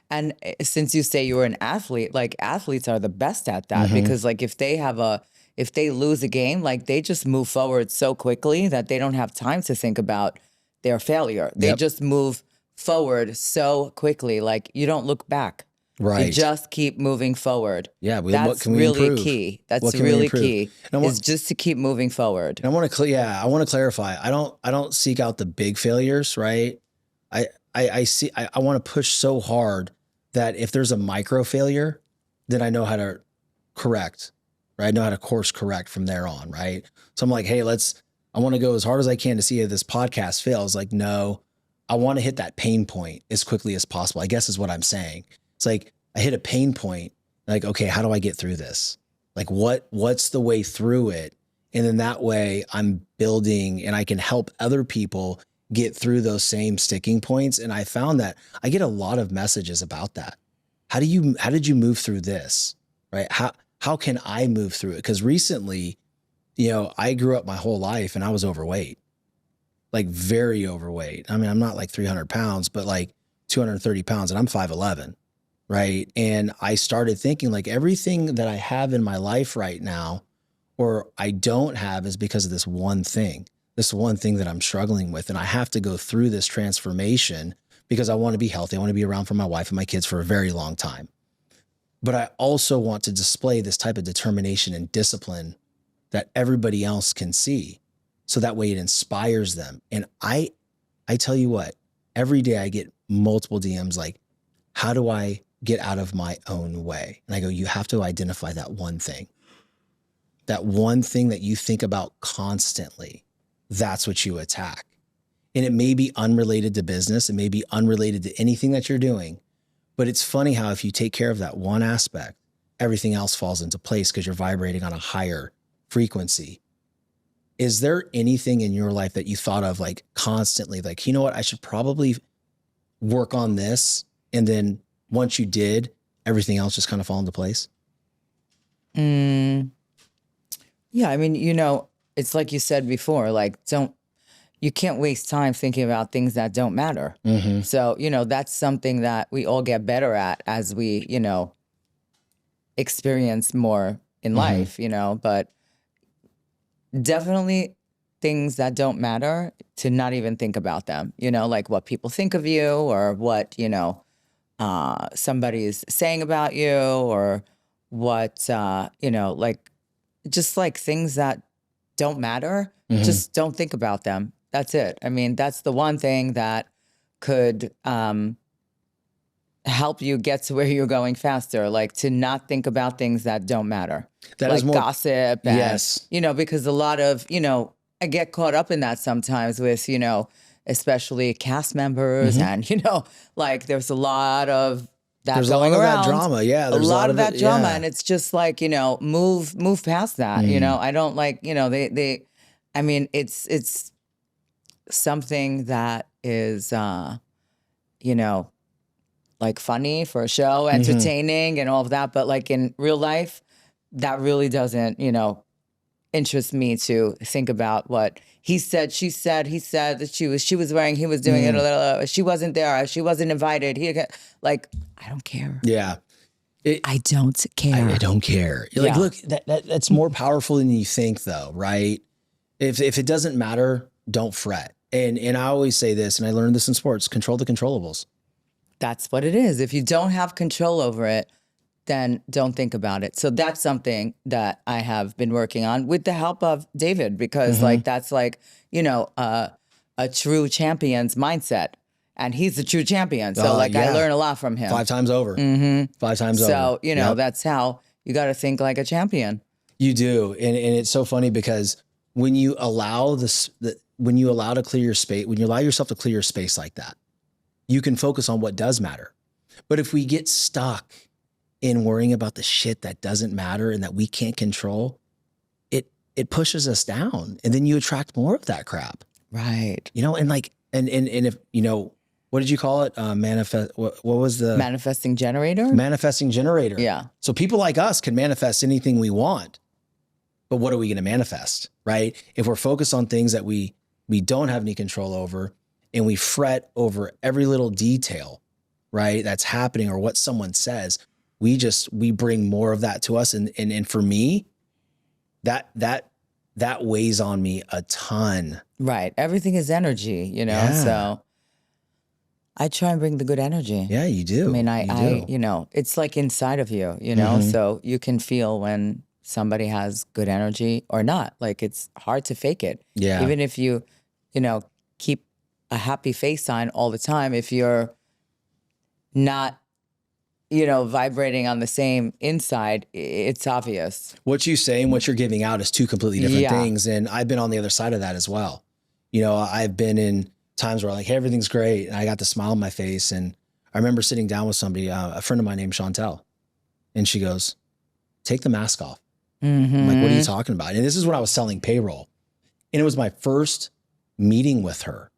and since you say you were an athlete, like, athletes are the best at that, because like if they lose a game, like, they just move forward so quickly that they don't have time to think about their failure. They just move forward so quickly. Like, you don't look back. Right. You just keep moving forward. Yeah. That's what can we really improve? key. That's really key. Is just to keep moving forward. And I want to clarify. I don't seek out the big failures, right? I want to push so hard that if there's a micro failure, then I know how to correct, right? I know how to course correct from there on, right? So I'm like, hey, I want to go as hard as I can to see if this podcast fails. Like, no, I want to hit that pain point as quickly as possible, I guess is what I'm saying. It's like, I hit a pain point, like, okay, how do I get through this? Like, what's the way through it? And then that way I'm building and I can help other people get through those same sticking points. And I found that I get a lot of messages about that. How did you move through this? Right? How can I move through it? Because recently, I grew up my whole life and I was overweight, like very overweight. I mean, I'm not like 300 pounds, but like 230 pounds, and I'm 5'11". Right. And I started thinking like everything that I have in my life right now, or I don't have, is because of this one thing that I'm struggling with. And I have to go through this transformation because I want to be healthy. I want to be around for my wife and my kids for a very long time. But I also want to display this type of determination and discipline that everybody else can see. So that way it inspires them. And I tell you what, every day I get multiple DMs like, how do I get out of my own way? And I go, you have to identify that one thing that you think about constantly. That's what you attack. And it may be unrelated to business. It may be unrelated to anything that you're doing. But it's funny how if you take care of that one aspect, everything else falls into place because you're vibrating on a higher frequency. Is there anything in your life that you thought of like constantly, like, you know what, I should probably work on this? And then once you did, everything else just kind of fall into place? Yeah, I mean, it's like you said before, like you can't waste time thinking about things that don't matter. Mm-hmm. So, that's something that we all get better at as we, experience more in life, but definitely things that don't matter, to not even think about them, like what people think of you or what, somebody's saying about you or what, like just like things that don't matter, just don't think about them. That's it. I mean, that's the one thing that could help you get to where you're going faster, like to not think about things that don't matter. That like is more gossip. And, yes. Because a lot of, I get caught up in that sometimes with, especially cast members and, like there's a lot of that there's going a lot around. Of that drama. Yeah. There's a lot of that drama. Yeah. And it's just like, move past that. I don't like, I mean, it's something that is, like funny for a show, entertaining and all of that. But like in real life, that really doesn't, interest me to think about what he said, she said, he said that she was wearing, he was doing it. She wasn't there. She wasn't invited. Like, I don't care. Yeah. I don't care. I don't care. You're like, look, that's more powerful than you think though, right? If it doesn't matter, don't fret. And I always say this, and I learned this in sports, control the controllables. That's what it is. If you don't have control over it, then don't think about it. So that's something that I have been working on with the help of David, because like, that's like, a true champion's mindset. And he's a true champion. So I learn a lot from him. 5 times over. 5 times over. So, that's how you got to think like a champion. You do. And it's so funny because when you allow when you allow yourself to clear your space like that, you can focus on what does matter. But if we get stuck in worrying about the shit that doesn't matter and that we can't control, it pushes us down, and then you attract more of that crap. Right. And like, and if, what did you call it? What was the manifesting generator? Manifesting generator. Yeah. So people like us can manifest anything we want, but what are we going to manifest? Right. If we're focused on things that we don't have any control over, and we fret over every little detail, right, that's happening or what someone says, we bring more of that to us. And for me, that weighs on me a ton. Right. Everything is energy, Yeah. So I try and bring the good energy. Yeah, you do. I mean, I it's like inside of you, so you can feel when somebody has good energy or not. Like it's hard to fake it. Yeah. Even if you, keep a happy face on all the time, if you're not, vibrating on the same inside, it's obvious. What you say and what you're giving out is two completely different things. And I've been on the other side of that as well. I've been in times where like, hey, everything's great. And I got the smile on my face. And I remember sitting down with somebody, a friend of mine named Chantel. And she goes, take the mask off. I'm like, what are you talking about? And this is when I was selling payroll. And it was my first meeting with her.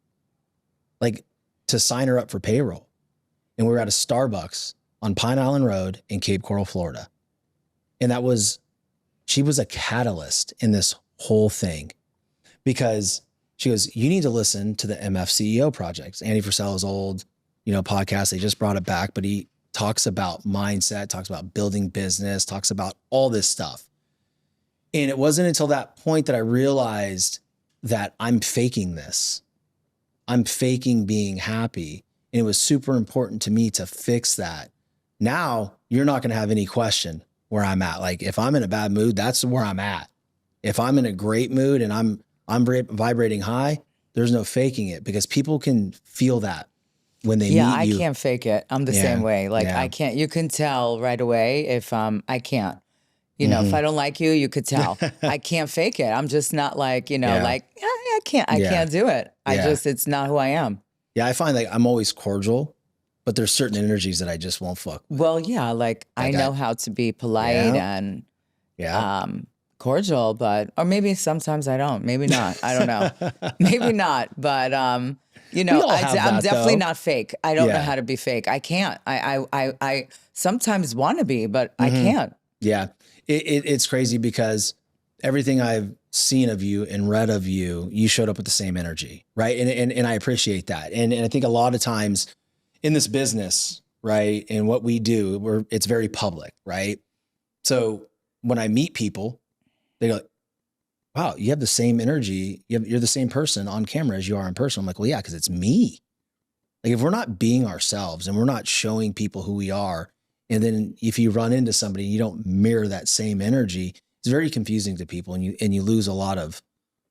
like to sign her up for payroll. And we were at a Starbucks on Pine Island Road in Cape Coral, Florida. And she was a catalyst in this whole thing, because she goes, you need to listen to the MF CEO projects. Andy Frisella's old, podcast. They just brought it back, but he talks about mindset, talks about building business, talks about all this stuff. And it wasn't until that point that I realized that I'm faking this. I'm faking being happy. And it was super important to me to fix that. Now you're not going to have any question where I'm at. Like if I'm in a bad mood, that's where I'm at. If I'm in a great mood and I'm vibrating high, there's no faking it, because people can feel that when they meet you. Yeah, I can't fake it. I'm the same way. Like I can't, you can tell right away if I can't. If I don't like you, you could tell. I can't fake it. I'm just not like, I can't do it. It's not who I am. Yeah, I find like I'm always cordial, but there's certain energies that I just won't fuck with. Well, yeah, like I know how to be polite and cordial, or maybe sometimes I don't. Maybe not. I don't know. Maybe not. But I'm definitely not fake. I don't know how to be fake. I can't. I sometimes want to be, but I can't. Yeah. It's crazy, because everything I've seen of you and read of you, you showed up with the same energy, right? And I appreciate that. And I think a lot of times in this business, right, and what we do, it's very public, right? So when I meet people, they go, wow, you have the same energy. You're the same person on camera as you are in person. I'm like, well, yeah, because it's me. Like if we're not being ourselves and we're not showing people who we are, and then if you run into somebody, you don't mirror that same energy, it's very confusing to people. And you lose a lot of,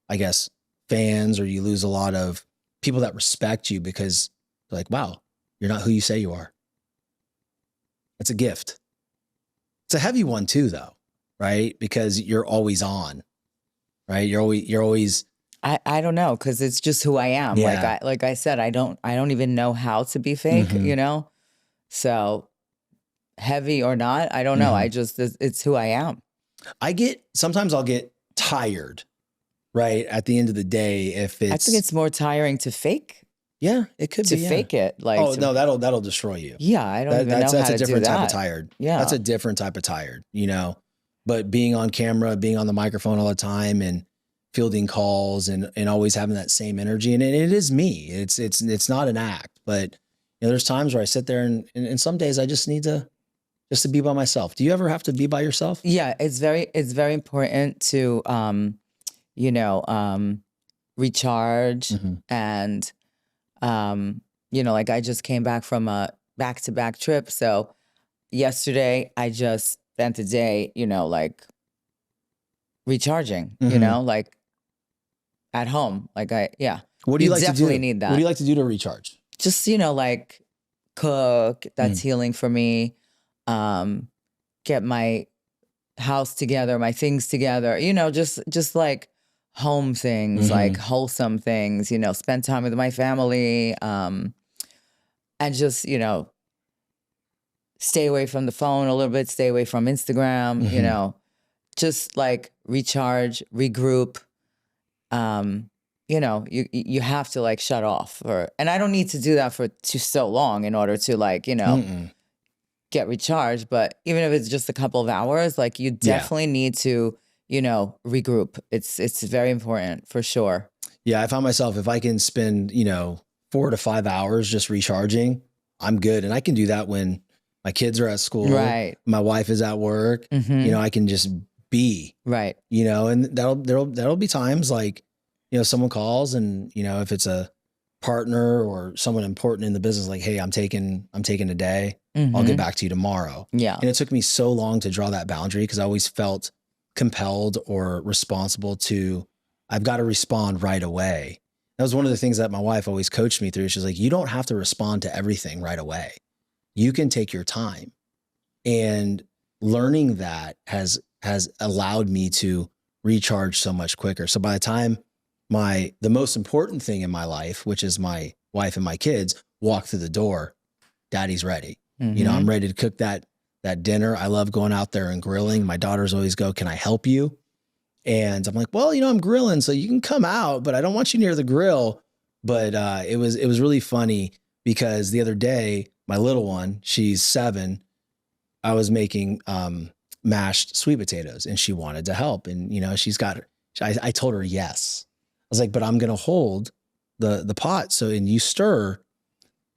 I guess, fans, or you lose a lot of people that respect you, because they're like, wow, you're not who you say you are. It's a gift. It's a heavy one too, though, right? Because you're always on, right? You're always. I don't know, because it's just who I am. Yeah. Like I said, I don't even know how to be fake, So heavy or not, I don't know. It's who I am. Sometimes I'll get tired, right? At the end of the day, I think it's more tiring to fake. Yeah, it could be. To fake it. Like, no, that'll destroy you. Yeah, I don't even know how to do that. That's a different type of tired. Yeah. That's a different type of tired, But being on camera, being on the microphone all the time and fielding calls and always having that same energy. And it is me. It's not an act. But there's times where I sit there and some days I just need to be by myself. Do you ever have to be by yourself? Yeah, it's very important to recharge and like I just came back from a back-to-back trip. So yesterday I just spent the day, like recharging, like at home. Like What do you like to do? Definitely need that. What do you like to do to recharge? Just, like cook. That's healing for me. Get my house together, my things together, just like home things, like wholesome things, spend time with my family, and just, stay away from the phone a little bit, stay away from Instagram, just like recharge, regroup. You have to like shut off, and I don't need to do that for so long in order to like, get recharged. But even if it's just a couple of hours, like you definitely need to, regroup. It's very important for sure. Yeah. I found myself, if I can spend, 4 to 5 hours just recharging, I'm good. And I can do that when my kids are at school, right? My wife is at work, I can just be right. And there'll be times like, someone calls and, if it's a partner or someone important in the business, like, hey, I'm taking a day. I'll get back to you tomorrow. Yeah. And it took me so long to draw that boundary, because I always felt compelled or responsible I've got to respond right away. That was one of the things that my wife always coached me through. She's like, you don't have to respond to everything right away. You can take your time. And learning that has allowed me to recharge so much quicker. So by the time the most important thing in my life, which is my wife and my kids, walk through the door, Daddy's ready. I'm ready to cook that dinner. I love going out there and grilling. My daughters always go, can I help you? And I'm like, well, I'm grilling, so you can come out, but I don't want you near the grill. But it was really funny because the other day, my little one, she's 7, I was making mashed sweet potatoes and she wanted to help. And, you know, I told her yes. I was like, but I'm going to hold the pot. So, and you stir.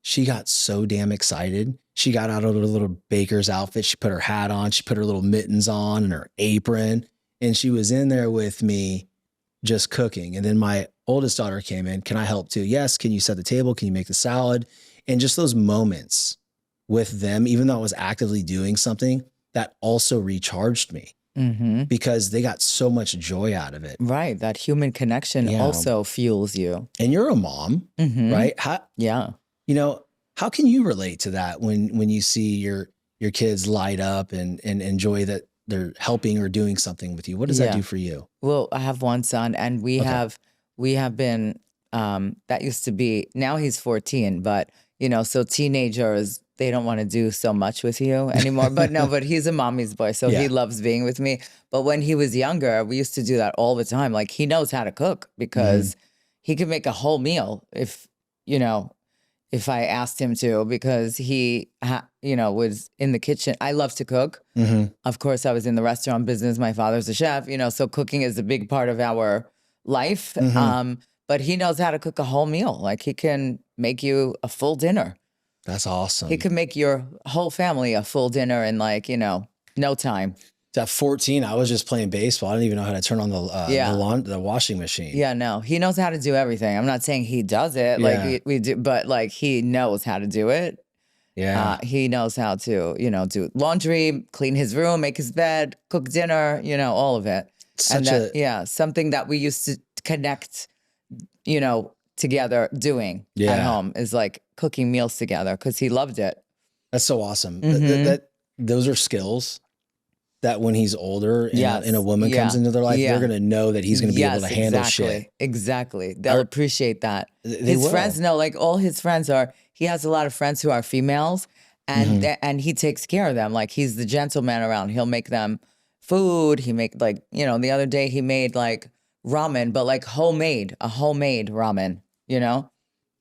She got so damn excited. She got out of her little baker's outfit. She put her hat on. She put her little mittens on and her apron. And she was in there with me just cooking. And then my oldest daughter came in. Can I help too? Yes. Can you set the table? Can you make the salad? And just those moments with them, even though I was actively doing something, that also recharged me because they got so much joy out of it. Right. That human connection also fuels you. And you're a mom, right? You know, how can you relate to that when you see your kids light up and enjoy that they're helping or doing something with you? What does that do for you? Well, I have one son and we have been, that used to be, now he's 14, but you know, so teenagers, they don't want to do so much with you anymore, but he's a mommy's boy. So he loves being with me. But when he was younger, we used to do that all the time. Like he knows how to cook because he could make a whole meal if I asked him to, because he, was in the kitchen. I love to cook. Of course, I was in the restaurant business. My father's a chef, so cooking is a big part of our life. But he knows how to cook a whole meal. Like he can make you a full dinner. That's awesome. He could make your whole family a full dinner in no time. At 14, I was just playing baseball. I didn't even know how to turn on the washing machine. Yeah, no, he knows how to do everything. I'm not saying he does it like we do, but like he knows how to do it. Yeah, he knows how to, do laundry, clean his room, make his bed, cook dinner, all of it. Something that we used to connect, together doing at home is like cooking meals together because he loved it. That's so awesome. Those are skills that when he's older and a woman comes into their life, they're going to know that he's going to be able to handle shit. Exactly. They'll appreciate that. His friends know, like all his friends he has a lot of friends who are females and and he takes care of them. Like he's the gentleman around. He'll make them food. He make the other day he made like ramen, but like a homemade ramen,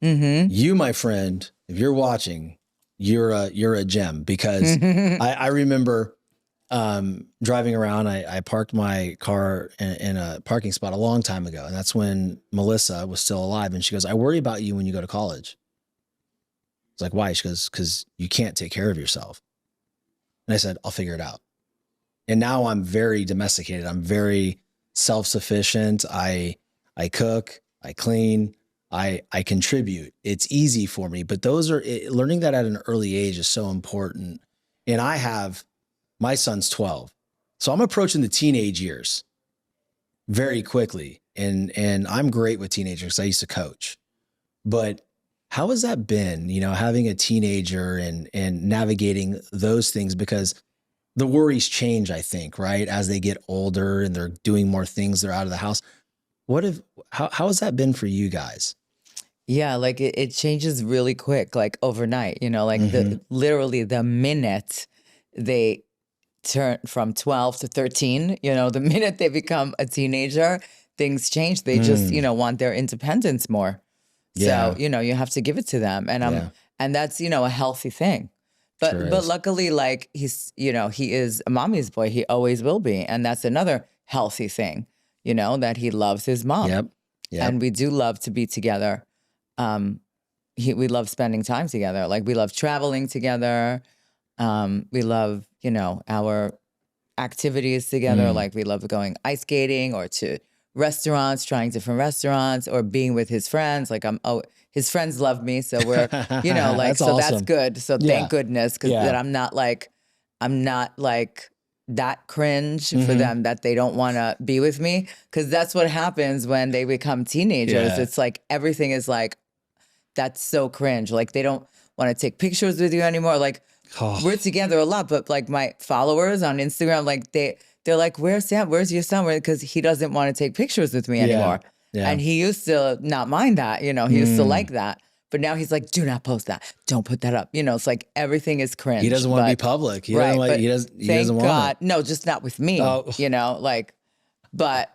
You, my friend, if you're watching, you're a gem because I remember driving around, I parked my car in a parking spot a long time ago. And that's when Melissa was still alive. And she goes, I worry about you when you go to college. It's like, why? She goes, because you can't take care of yourself. And I said, I'll figure it out. And now I'm very domesticated. I'm very self-sufficient. I cook, I clean, I contribute. It's easy for me, but learning that at an early age is so important. And my son's 12. So I'm approaching the teenage years very quickly. And I'm great with teenagers. I used to coach. But how has that been, having a teenager and navigating those things? Because the worries change, I think, right? As they get older and they're doing more things, they're out of the house. How has that been for you guys? Yeah, like it changes really quick, like overnight, literally the minute they turn from 12 to 13, the minute they become a teenager, things change. They just, want their independence more. So, you have to give it to them. And and that's, a healthy thing. But luckily, like he's, he is a mommy's boy. He always will be. And that's another healthy thing, that he loves his mom. Yep. And we do love to be together. We love spending time together. Like we love traveling together. We love, our activities together. Like we love going ice skating or to restaurants, trying different restaurants or being with his friends. Like his friends love me. So we're, that's so awesome. That's good. So thank goodness. Cause that I'm not like that cringe for them that they don't want to be with me. Cause that's what happens when they become teenagers. It's like, everything is like, that's so cringe. Like they don't want to take pictures with you anymore. Like we're together a lot, but like my followers on Instagram, like they're like, where's Sam? Where's your son? Because he doesn't want to take pictures with me anymore. Yeah. And he used to not mind that, he used to like that. But now he's like, do not post that. Don't put that up. It's like everything is cringe. He doesn't want to be public. He doesn't want thank God. No, just not with me, but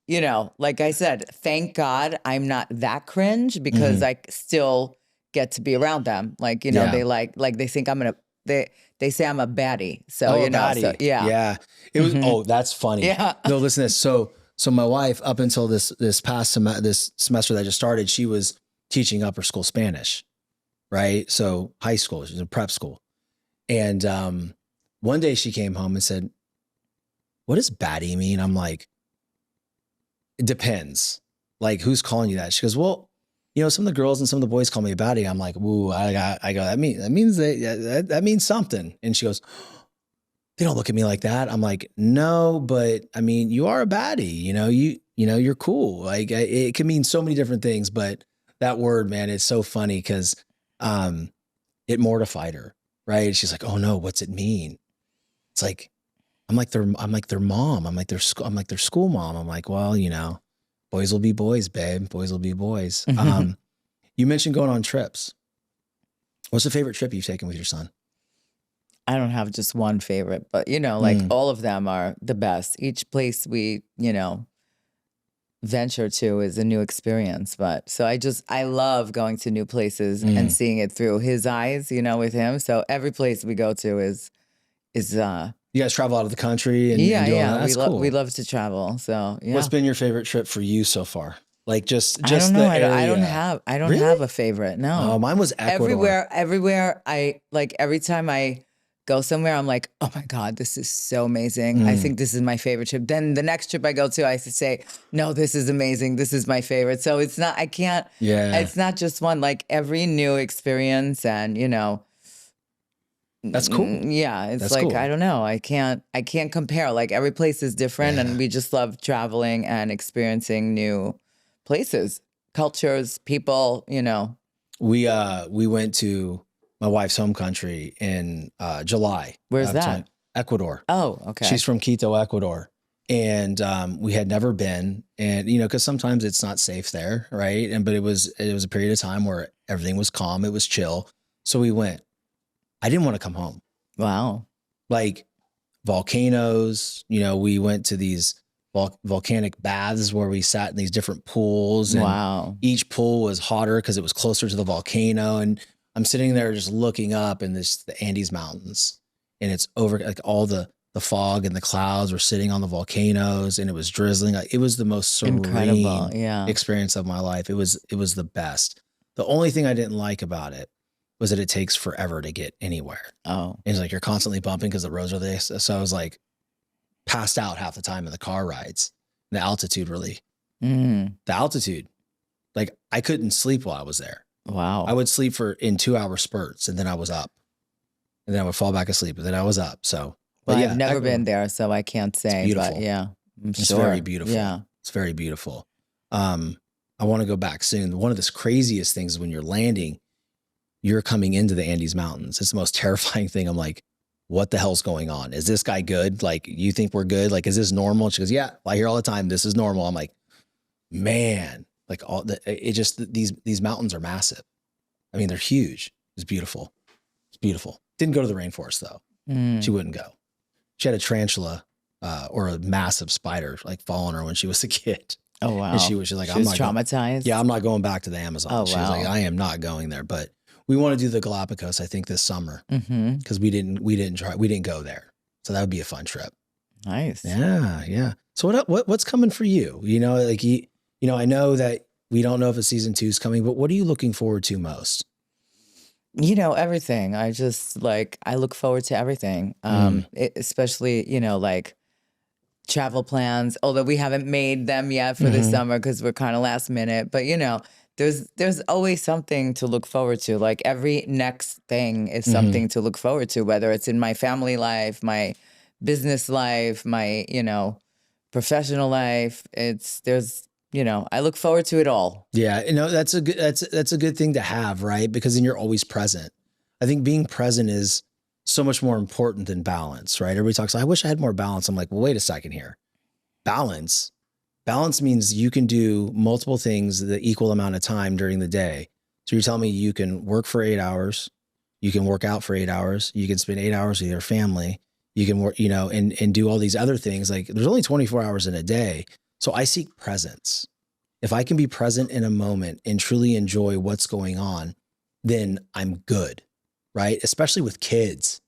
you know, like I said, thank God I'm not that cringe because I still get to be around them. Like, you know, they they think they say I'm a baddie. So, Oh, a you know, so baddie. yeah. Yeah. It was, that's funny. Yeah. No, listen to this. So my wife, up until this this semester that just started, she was teaching upper school Spanish, right? So high school, she was in prep school. And one day she came home and said, "What does baddie mean?" I'm like, "It depends. Like, who's calling you that?" She goes, "Well, you know, some of the girls and some of the boys call me a baddie." I'm like, "Ooh," I go, that means that means something." And she goes, "They don't look at me like that." I'm like, "No, but I mean, you are a baddie. You know, you're cool. Like, it can mean so many different things, but that word, man, it's so funny because it mortified her, right? She's like, "Oh no, what's it mean?" It's like, I'm like their mom. I'm like their school mom. I'm like, well, you know, boys will be boys, babe. Boys will be boys. You mentioned going on trips. What's the favorite trip you've taken with your son? I don't have just one favorite, but you know, like all of them are the best. Each place we, you know, venture to is a new experience. But so I love going to new places and seeing it through his eyes, you know, with him. So every place we go to is you guys travel out of the country and do all that? That's cool. We love to travel. So yeah. What's been your favorite trip for you so far? Like just I don't know. the area. I don't have a favorite. No. Oh, mine was Ecuador. Everywhere I like every time I go somewhere, I'm like, oh my God, this is so amazing. I think this is my favorite trip. Then the next trip I go to, I say, no, this is amazing. This is my favorite. So it's not, it's not just one, like every new experience and, you know. That's cool. Yeah. It's like, cool. I don't know. I can't compare. Like every place is different and we just love traveling and experiencing new places, cultures, people, you know. We went to my wife's home country in July. Where's that? Ecuador. Oh, okay. She's from Quito, Ecuador. And we had never been. And, you know, because sometimes it's not safe there, right? But it was a period of time where everything was calm. It was chill. So we went. I didn't want to come home. Wow. Like volcanoes, you know, we went to these volcanic baths where we sat in these different pools. And each pool was hotter because it was closer to the volcano. And I'm sitting there just looking up in the Andes Mountains, and it's over like all the fog and the clouds were sitting on the volcanoes, and it was drizzling. It was the most serene experience of my life. It was the best. The only thing I didn't like about it was that it takes forever to get anywhere. Oh, and it's like you're constantly bumping because the roads are this. So I was like passed out half the time in the car rides. The altitude like I couldn't sleep while I was there. Wow. I would sleep in 2 hour spurts and then I was up, and then I would fall back asleep and then I was up. So, but I've never been there, so I can't say, but yeah, it's very beautiful. Yeah. It's very beautiful. I want to go back soon. One of the craziest things is when you're landing, you're coming into the Andes Mountains. It's the most terrifying thing. I'm like, what the hell's going on? Is this guy good? Like, you think we're good? Like, is this normal? She goes, yeah, I hear all the time, this is normal. I'm like, man, like these mountains are massive. I mean, they're huge. It's beautiful. It's beautiful. Didn't go to the rainforest though. She wouldn't go. She had a tarantula or a massive spider like fall on her when she was a kid. Oh, wow. And she was like, I'm not traumatized. I'm not going back to the Amazon. Oh, she was like, I am not going there, but we want to do the Galapagos, I think, this summer because we didn't go there. So that would be a fun trip. Nice. Yeah. Yeah. So what's coming for you? You know, like, you know, I know that we don't know if a season 2 is coming, but what are you looking forward to most? You know, everything. I look forward to everything. Especially, you know, like travel plans, although we haven't made them yet for this summer because we're kind of last minute, but you know, there's always something to look forward to. Like every next thing is something to look forward to, whether it's in my family life, my business life, my, you know, professional life. You know, I look forward to it all. Yeah, you know, that's a good thing to have, right? Because then you're always present. I think being present is so much more important than balance, right? Everybody talks, I wish I had more balance. I'm like, well, wait a second here. Balance means you can do multiple things the equal amount of time during the day. So you're telling me you can work for 8 hours, you can work out for 8 hours, you can spend 8 hours with your family, you can work, you know, and do all these other things. Like there's only 24 hours in a day. So I seek presence. If I can be present in a moment and truly enjoy what's going on, then I'm good, right? Especially with kids.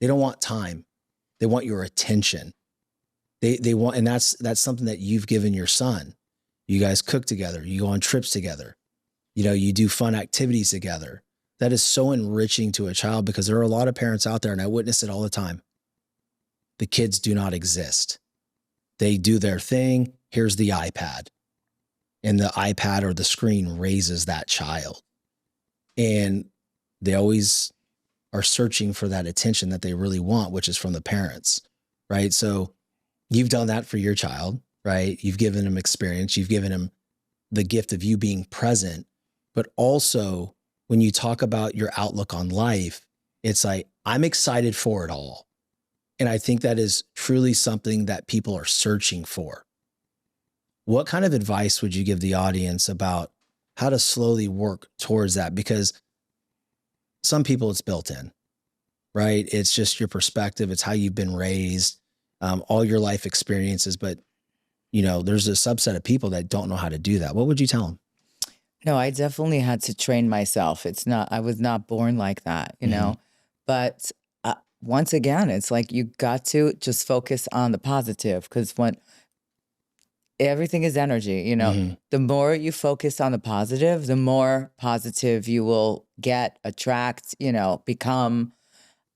They don't want time. They want your attention. They want, and that's something that you've given your son. You guys cook together. You go on trips together. You do fun activities together. That is so enriching to a child, because there are a lot of parents out there, and I witness it all the time. The kids do not exist. They do their thing. Here's the iPad. And the iPad or the screen raises that child. And they always are searching for that attention that they really want, which is from the parents, right? So you've done that for your child, right? You've given him experience. You've given him the gift of you being present. But also, when you talk about your outlook on life, it's like, I'm excited for it all. And I think that is truly something that people are searching for. What kind of advice would you give the audience about how to slowly work towards that? Because some people, it's built in, right? It's just your perspective. It's how you've been raised, all your life experiences. But, there's a subset of people that don't know how to do that. What would you tell them? No, I definitely had to train myself. I was not born like that, but once again, it's like, you got to just focus on the positive, because when everything is energy, the more you focus on the positive, the more positive you will get, attract, become.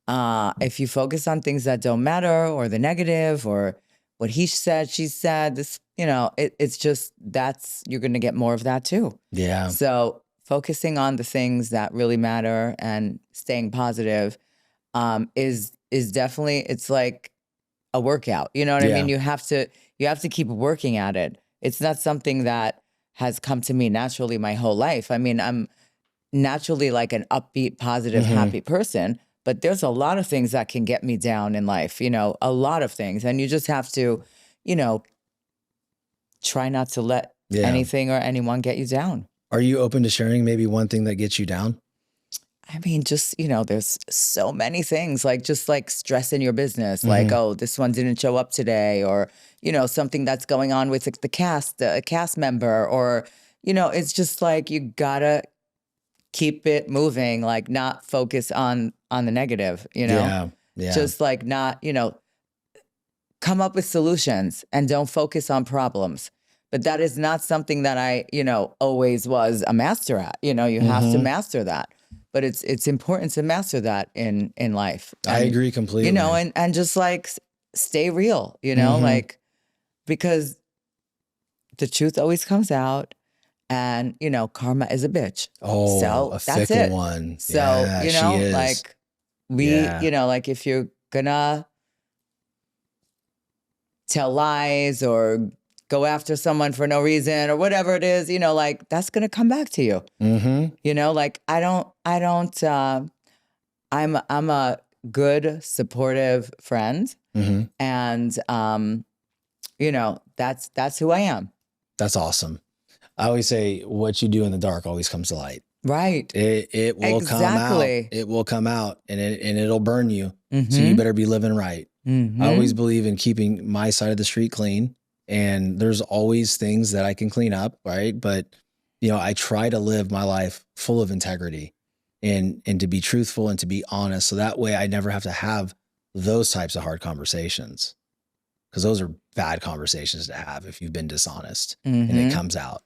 If you focus on things that don't matter, or the negative, or what he said, she said, this, it's just, you're going to get more of that too. Yeah. So focusing on the things that really matter and staying positive is definitely, it's like a workout. You know what I mean? You have to keep working at it. It's not something that has come to me naturally my whole life. I mean, I'm naturally like an upbeat, positive, happy person, but there's a lot of things that can get me down in life, a lot of things. And you just have to, try not to let anything or anyone get you down. Are you open to sharing maybe one thing that gets you down? I mean, just, there's so many things, like just like stress in your business, like, oh, this one didn't show up today, or, something that's going on with the cast, a cast member, or, it's just like, you gotta keep it moving, like not focus on the negative, Yeah. just like not, come up with solutions and don't focus on problems. But that is not something that I, always was a master at. You have to master that. But it's important to master that in life. And, I agree completely. And just like stay real, like, because the truth always comes out, and, karma is a bitch. Oh, so a that's fickle it. one. So, Yeah, she is. like like if you're gonna tell lies or go after someone for no reason or whatever it is, like that's going to come back to you. Like I'm a good, supportive friend. And, that's who I am. That's awesome. I always say, what you do in the dark always comes to light. Right. It will come out. It will come out, and it'll burn you. So you better be living right. I always believe in keeping my side of the street clean, and there's always things that I can clean up, right? But I try to live my life full of integrity and to be truthful and to be honest, so that way I never have to have those types of hard conversations, because those are bad conversations to have if you've been dishonest and it comes out.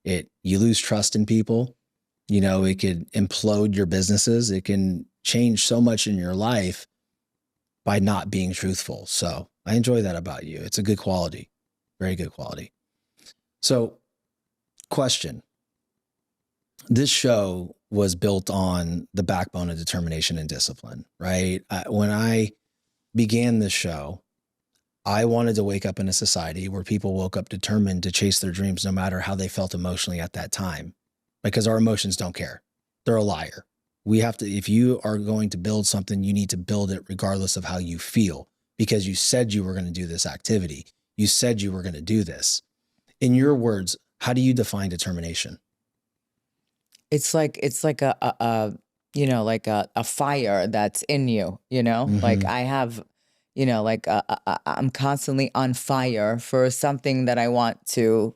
You lose trust in people. It could implode your businesses. It can change so much in your life by not being truthful. So I enjoy that about you. It's a good quality, very good quality. So, question. This show was built on the backbone of determination and discipline, right? When I began this show, I wanted to wake up in a society where people woke up determined to chase their dreams no matter how they felt emotionally at that time, because our emotions don't care. They're a liar. We have to, if you are going to build something, you need to build it regardless of how you feel, because you said you were going to do this activity. You said you were going to do this. In your words, how do you define determination? It's like a fire that's in you, like I have, you know, like I'm constantly on fire for something that I want to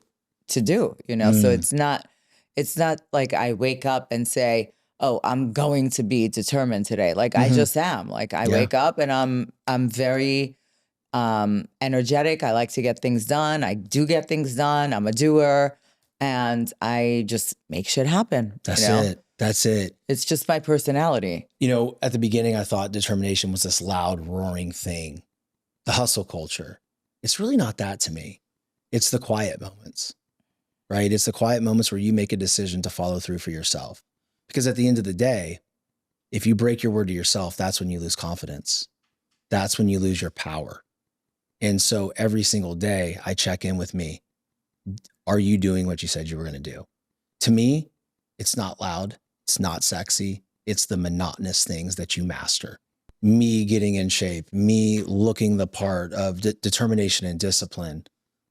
do, you know? So it's not like I wake up and say, oh, I'm going to be determined today. Like I just am. Like I wake up and I'm very energetic. I like to get things done. I do get things done. I'm a doer, and I just make shit happen. That's you know? it. That's it. It's just my personality. You know, at the beginning, I thought determination was this loud, roaring thing, the hustle culture. It's really not that to me. It's the quiet moments, right? It's the quiet moments where you make a decision to follow through for yourself. Because at the end of the day, if you break your word to yourself, that's when you lose confidence. That's when you lose your power. And so every single day I check in with me. Are you doing what you said you were going to do? To me, it's not loud. It's not sexy. It's the monotonous things that you master. Me getting in shape, me looking the part of determination and discipline.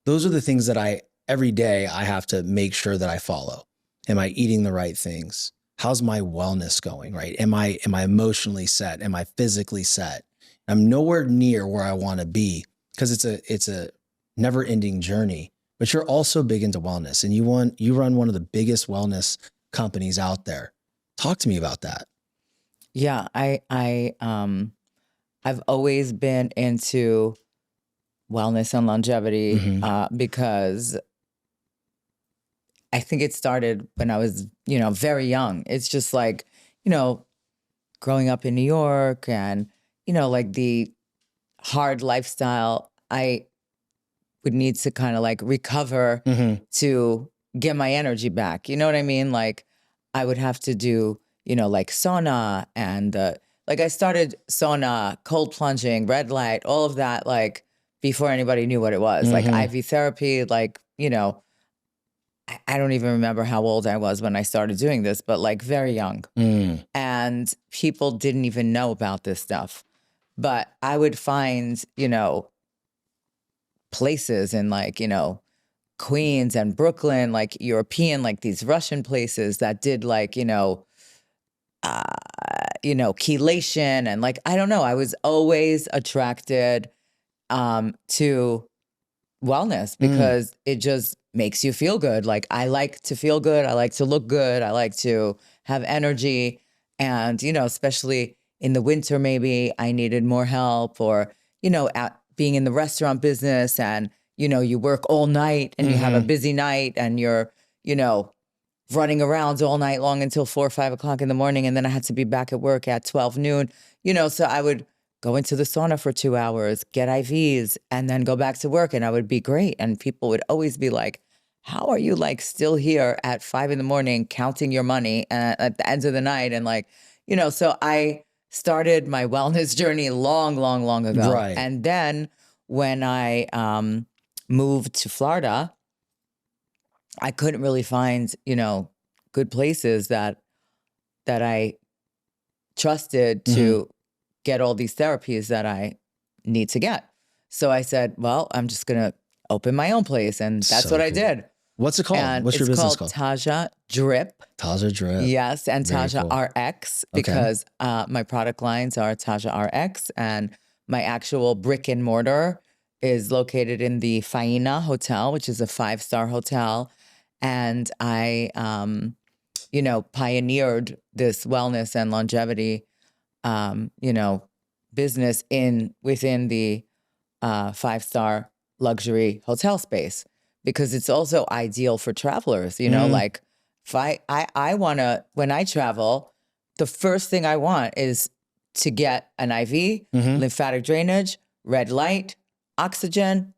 Those are the things that every day I have to make sure that I follow. Am I eating the right things? How's my wellness going, right? Am I emotionally set? Am I physically set? I'm nowhere near where I want to be because it's a never ending journey, but you're also big into wellness and you run one of the biggest wellness companies out there. Talk to me about that. Yeah, I've always been into wellness and longevity because I think it started when I was, you know, very young. It's just like, you know, growing up in New York and, you know, like the hard lifestyle, I would need to kind of like recover to get my energy back. You know what I mean? Like I would have to do, you know, like sauna and like I started sauna, cold plunging, red light, all of that, like before anybody knew what it was. Like IV therapy, like, you know, I don't even remember how old I was when I started doing this, but like very young. And people didn't even know about this stuff. But I would find, you know, places in like, you know, Queens and Brooklyn, like European, like these Russian places that did like, you know, chelation and like, I don't know. I was always attracted to wellness because it just makes you feel good. Like I like to feel good. I like to look good. I like to have energy. And, you know, especially in the winter, maybe I needed more help or, you know, being in the restaurant business and, you know, you work all night and you have a busy night and you're, you know, running around all night long until 4 or 5 o'clock in the morning. And then I had to be back at work at 12 noon, you know, so I would go into the sauna for 2 hours, get IVs, and then go back to work and I would be great. And people would always be like, how are you like still here at 5 in the morning counting your money at the end of the night? And like, you know, so I started my wellness journey long, long, long ago. Right. And then when I moved to Florida, I couldn't really find, you know, good places that I trusted to get all these therapies that I need to get. So I said, well, I'm just going to open my own place. And that's what I did. What's it called? And What's your business called? Taja Drip. Taja Drip. Yes. And Very Taja cool. RX because my product lines are Taja RX and my actual brick and mortar is located in the Faina Hotel, which is a 5-star hotel. And I, you know, pioneered this wellness and longevity, you know, business within the 5-star luxury hotel space because it's also ideal for travelers. You know, like if I want to, when I travel, the first thing I want is to get an IV, lymphatic drainage, red light, oxygen.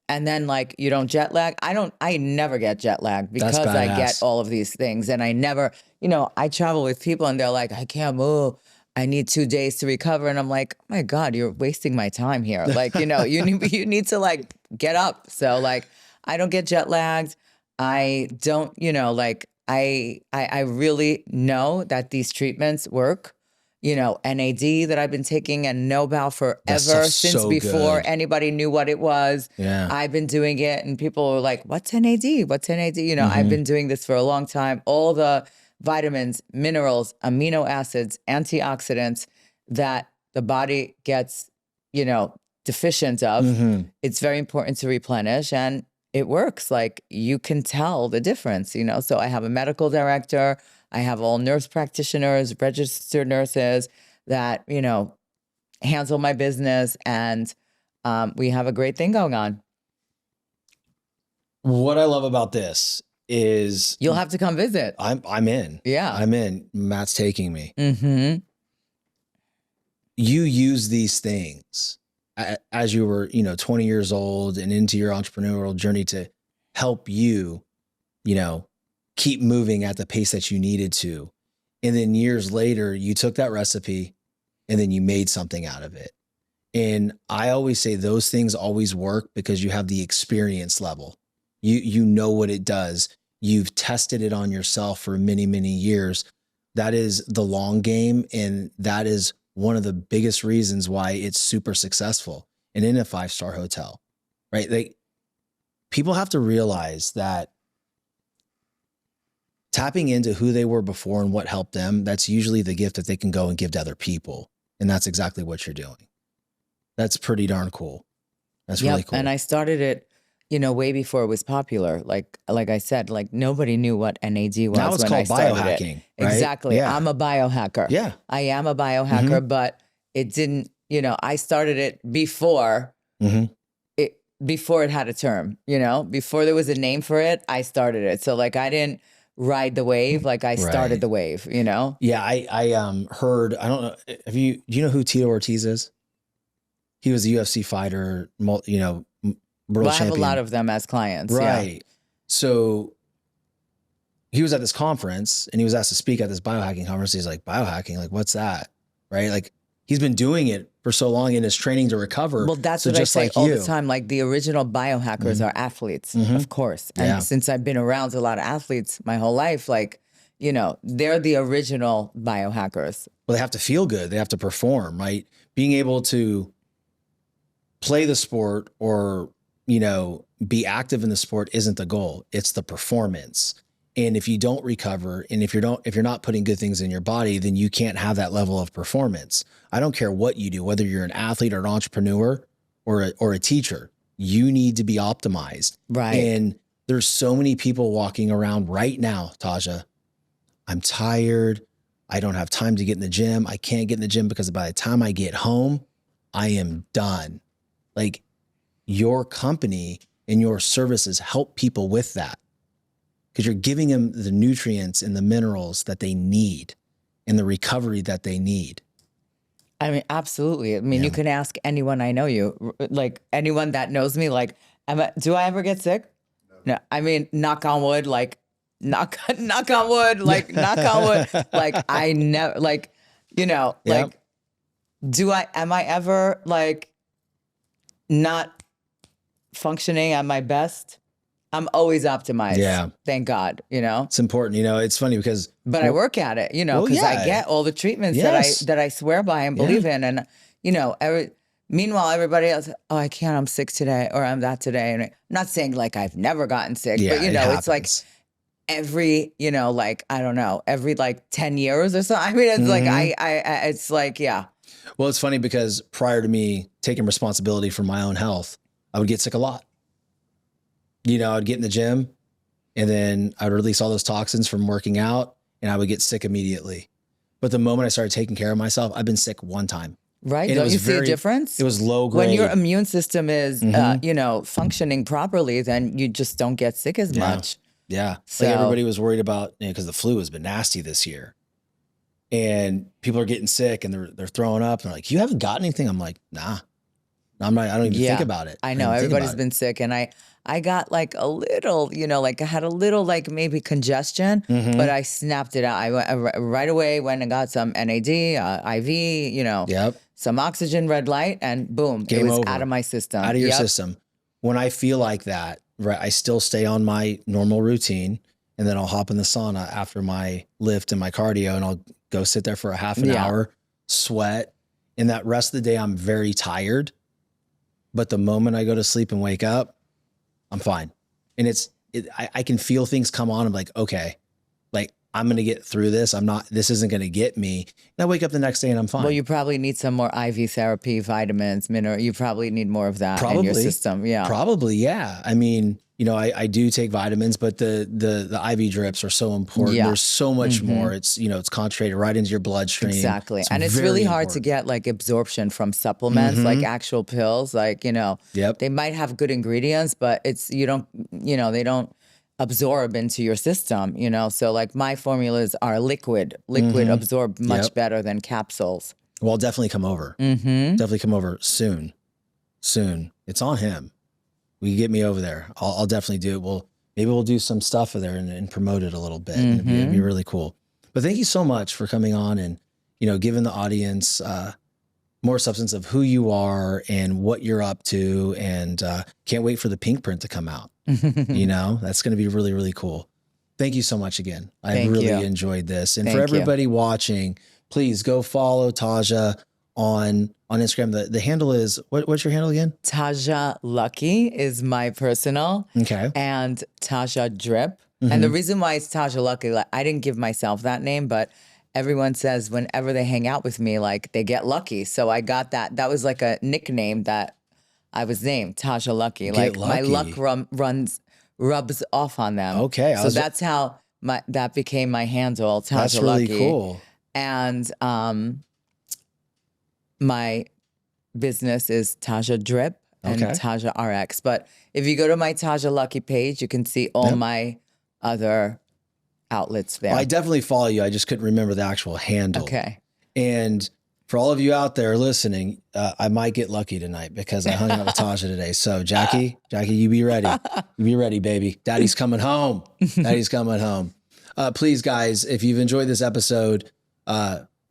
And then like you don't jet lag. I never get jet lag because I get all of these things. And I never, you know, I travel with people and they're like, I can't move. I need 2 days to recover. And I'm like, oh my God, you're wasting my time here. Like, you know, you need to like get up. So like, I don't get jet lagged. I don't, you know, like I really know that these treatments work. You know, NAD that I've been taking and know about forever since before anybody knew what it was. Yeah. I've been doing it and people were like, what's NAD? What's NAD? You know, I've been doing this for a long time. All the vitamins, minerals, amino acids, antioxidants that the body gets, you know, deficient of, it's very important to replenish, and it works. Like, you can tell the difference, you know? So I have a medical director, I have all nurse practitioners, registered nurses that, you know, handle my business, and we have a great thing going on. What I love about this is you'll have to come visit. I'm in. Yeah. I'm in. Matt's taking me. Mm-hmm. You use these things as you were, you know, 20 years old and into your entrepreneurial journey to help you, you know, keep moving at the pace that you needed to. And then years later, you took that recipe and then you made something out of it. And I always say those things always work because you have the experience level. You know what it does. You've tested it on yourself for many, many years. That is the long game. And that is one of the biggest reasons why it's super successful and in a 5-star hotel, right? Like, people have to realize that tapping into who they were before and what helped them, that's usually the gift that they can go and give to other people. And that's exactly what you're doing. That's pretty darn cool. That's really cool. And I started it, you know, way before it was popular. Like I said, like, nobody knew what NAD was. Now it's when called I started biohacking. It. Right? Exactly. Yeah. I'm a biohacker. Yeah. I am a biohacker, but it didn't, you know, I started it before before it had a term, you know, before there was a name for it, I started it. So, like, I didn't ride the wave, like, I started the wave, you know? Yeah. I heard, I don't know, do you know who Tito Ortiz is? He was a UFC fighter, you know, world champion. I have a lot of them as clients. Right. Yeah. So he was at this conference and he was asked to speak at this biohacking conference. He's like, biohacking, like, what's that? Right? Like, he's been doing it for so long in his training to recover. Well, that's so what I say like all the time. Like, the original biohackers are athletes, of course. And since I've been around a lot of athletes my whole life, like, you know, they're the original biohackers. Well, they have to feel good. They have to perform, right? Being able to play the sport or, you know, be active in the sport isn't the goal. It's the performance. And if you don't recover, and if you're not putting good things in your body, then you can't have that level of performance. I don't care what you do, whether you're an athlete or an entrepreneur or a teacher, you need to be optimized. Right. And there's so many people walking around right now, Taja. I'm tired. I don't have time to get in the gym. I can't get in the gym because by the time I get home, I am done. Like, your company and your services help people with that, because you're giving them the nutrients and the minerals that they need and the recovery that they need. I mean, absolutely. I mean, you can ask anyone I know you, like, anyone that knows me, like, do I ever get sick? No. I mean, knock on wood, like, knock on wood, like, knock on wood. Like, I never, like, you know, like, am I ever, like, not functioning at my best? I'm always optimized. Yeah. Thank God, you know? It's important. You know, it's funny because... But I work at it, you know, because I get all the treatments that I swear by and believe in. And, you know, meanwhile, everybody else, oh, I can't, I'm sick today, or I'm that today. And I'm not saying, like, I've never gotten sick, but, you know, it's like every, you know, like, I don't know, every, like, 10 years or so. I mean, it's like, it's like, yeah. Well, it's funny because prior to me taking responsibility for my own health, I would get sick a lot. You know, I'd get in the gym and then I'd release all those toxins from working out and I would get sick immediately. But the moment I started taking care of myself, I've been sick one time. Right. Don't you see a difference? It was low grade. When your immune system is, you know, functioning properly, then you just don't get sick as much. Yeah. So, like, everybody was worried about, you know, because the flu has been nasty this year. And people are getting sick and they're throwing up. And they're like, you haven't got anything? I'm like, nah. I'm not, I don't even think about it. I know everybody's been sick, and I got, like, a little, you know, like, I had a little, like, maybe congestion, but I snapped it out. I right away went and got some NAD, IV, you know, some oxygen, red light, and boom, it was out of my system. Out of your system. When I feel like that, right, I still stay on my normal routine, and then I'll hop in the sauna after my lift and my cardio, and I'll go sit there for a half an hour, sweat, and that rest of the day I'm very tired. But the moment I go to sleep and wake up, I'm fine. And I can feel things come on. I'm like, okay, like, I'm going to get through this. This isn't going to get me. And I wake up the next day and I'm fine. Well, you probably need some more IV therapy, vitamins, mineral. You probably need more of that in your system. Yeah. Probably. Yeah. I mean, I do take vitamins, but the IV drips are so important. Yeah. There's so much more. It's, it's concentrated right into your bloodstream. Exactly. It's really hard to get like absorption from supplements, like actual pills, like, they might have good ingredients, but they don't absorb into your system, So like my formulas are liquid absorb much better than capsules. Well, I'll definitely come over. Definitely come over soon. It's on him. Will you get me over there? I'll definitely do it. Maybe we'll do some stuff there and promote it a little bit. It'd be really cool. But thank you so much for coming on and, giving the audience more substance of who you are and what you're up to. And can't wait for the pink print to come out. That's going to be really, really cool. Thank you so much again. I really enjoyed this. And for everybody watching, please go follow Taja on Instagram. The handle is, what's your handle again? Taja Lucky is my personal. Okay. And Taja Drip. And the reason why it's Taja Lucky, like, I didn't give myself that name, but everyone says whenever they hang out with me, like they get lucky. So I got that. That was like a nickname that I was named, Taja Lucky. Like my luck rubs off on them. Okay. So that's how that became my handle, Taja Lucky. That's really cool. And my business is Taja Drip and Taja RX. But if you go to my Taja Lucky page, you can see all my other outlets there. Well, I definitely follow you. I just couldn't remember the actual handle. Okay. And for all of you out there listening, I might get lucky tonight because I hung out with Taja today. So Jackie, you be ready. You be ready, baby. Daddy's coming home. Daddy's coming home. Please, guys, if you've enjoyed this episode,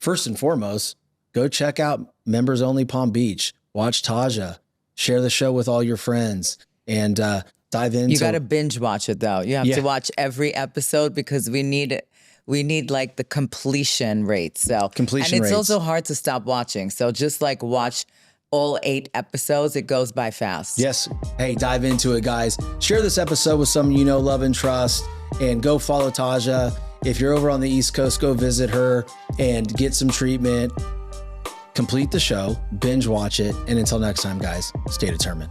first and foremost, go check out Members Only Palm Beach. Watch Taja. Share the show with all your friends. And dive into... You got to binge watch it, though. You have to watch every episode because we need it. We need like the completion rate. So completion and it's rates. also hard to stop watching. So just like watch all 8 episodes. It goes by fast. Yes. Hey, dive into it, guys. Share this episode with someone you know, love, and trust. And go follow Taja. If you're over on the East Coast, go visit her and get some treatment. Complete the show, binge watch it. And until next time, guys, stay determined.